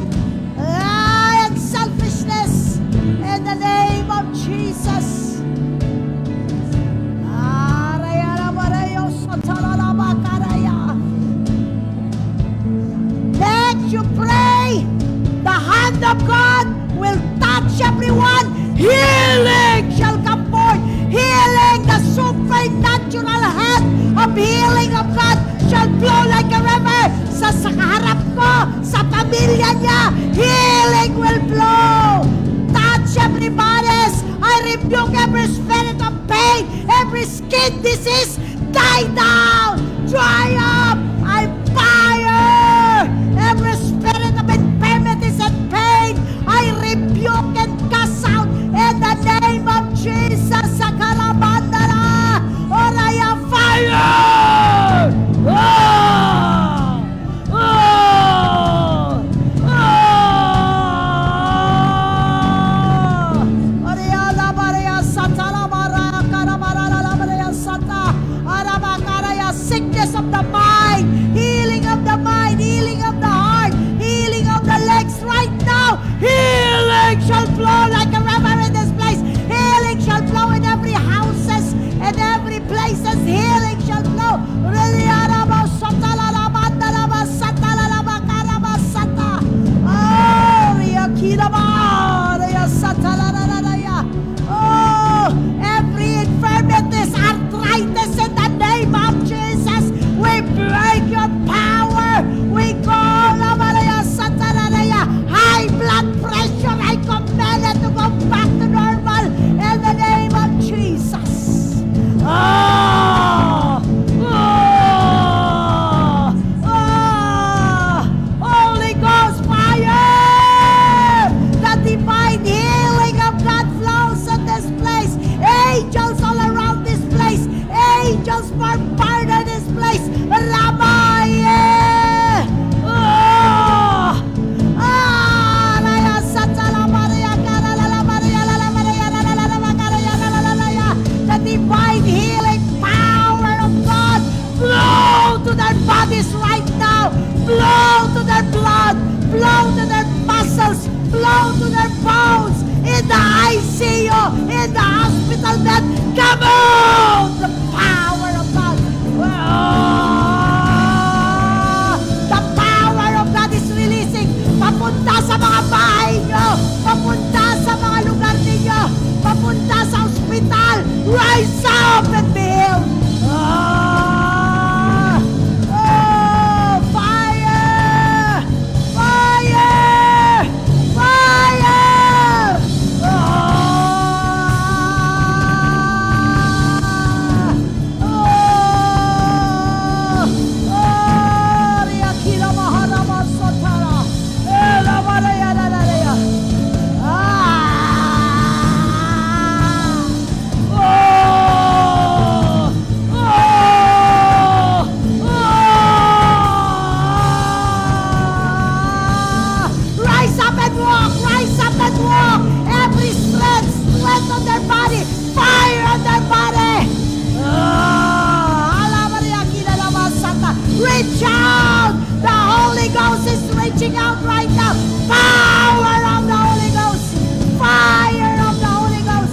and selfishness in the name of Jesus. Let you pray. The hand of God will touch everyone. Healing shall come forth. Healing, the supernatural hand of healing of God shall flow like a river. Sa kaharap ko, sa pamilya niya, healing will flow. Touch everybody. I rebuke every spirit of pain, every skin disease. Die down, dry up. I fire every spirit of infirmities and pain. I rebuke and cast out in the name of Jesus. Sakarabandara, or I am fire. Sickness of the mind, healing of the mind, healing of the heart, healing of the legs right now. Healing shall flow like a river in this place. Healing shall flow in every houses and every places. Healing shall flow. Oh, every infirmities, arthritis in the name of Jesus. We break your power. We call high blood pressure. I command it to go back to normal in the name of Jesus. Holy Ghost fire. The divine healing of God flows in this place. Angels all around this place. Angels bombarded this place. The divine healing power of God flow to their bodies right now. Flow to their blood. Flow to their muscles. Flow to their bones. In the ICU, in the hospital bed, come out! The power of God. The power of God is releasing. Papunta sa mga bahay nyo. Papunta sa mga lugar ninyo. Papunta sa ospital. Rise up and be healed. Fire! Fire! Fire! Reach out! The Holy Ghost is reaching out right now. Power of the Holy Ghost. Fire of the Holy Ghost.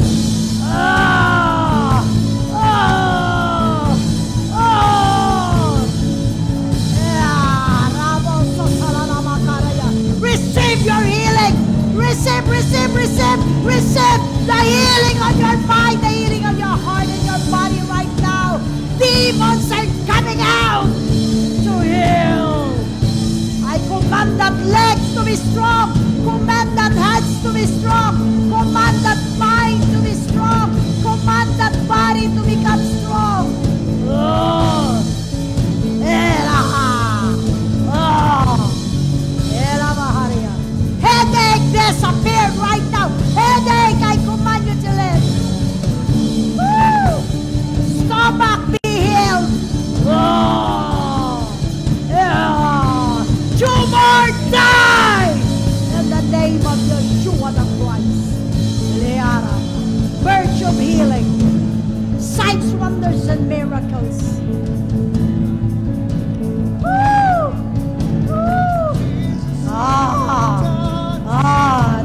receive, receive, receive the healing on your mind, the healing on your heart and your body right now. Demons are coming out to heal. I command that legs to be strong. Command that hands to be strong. Command that mind to be strong. Command that body to become strong. Oh. Headache disappeared right now. Headache, I command you to live. Woo. Stomach be healed. Oh. Yeah. Tumor die in the name of Yeshua the Christ. Virtue of healing, signs, wonders, and miracles.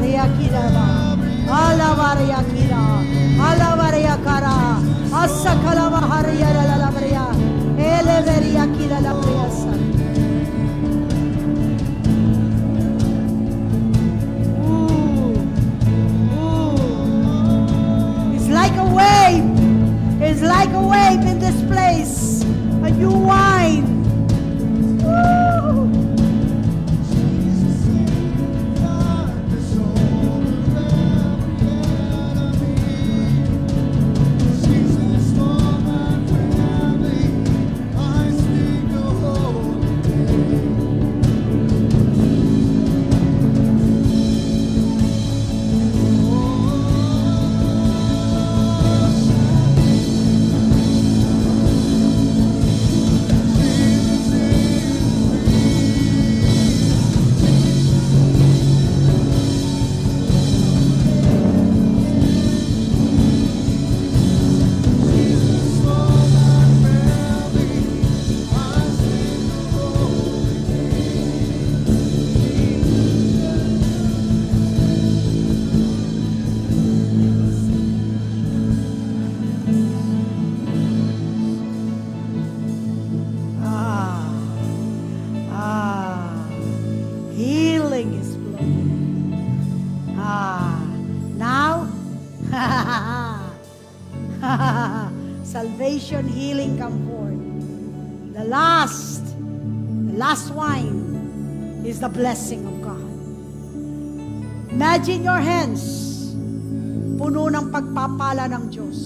Riakiraba, Alavariakira, Alavariakara, Asakalavaharia Lavria, Eleveriakira Lavriasa. It's like a wave. It's like a wave in this place. A new wine. Salvation, healing come forth. The last wine is the blessing of God. Imagine your hands, puno ng pagpapala ng Diyos.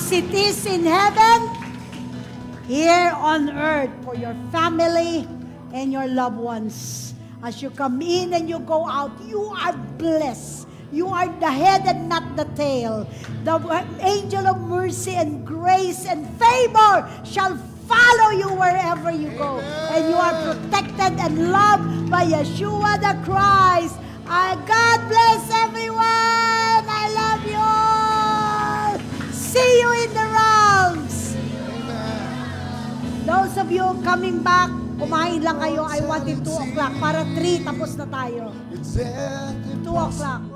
as it is in heaven, here on earth for your family and your loved ones. As you come in and you go out, you are blessed. You are the head and not the tail. The angel of mercy and grace and favor shall follow you wherever you go. And you are protected and loved by Yeshua the Christ. God bless everyone. I love you all. See you in the realms. Those of you coming back, kumain lang kayo. I want it 2 o'clock. Para 3, tapos na tayo. 2 o'clock.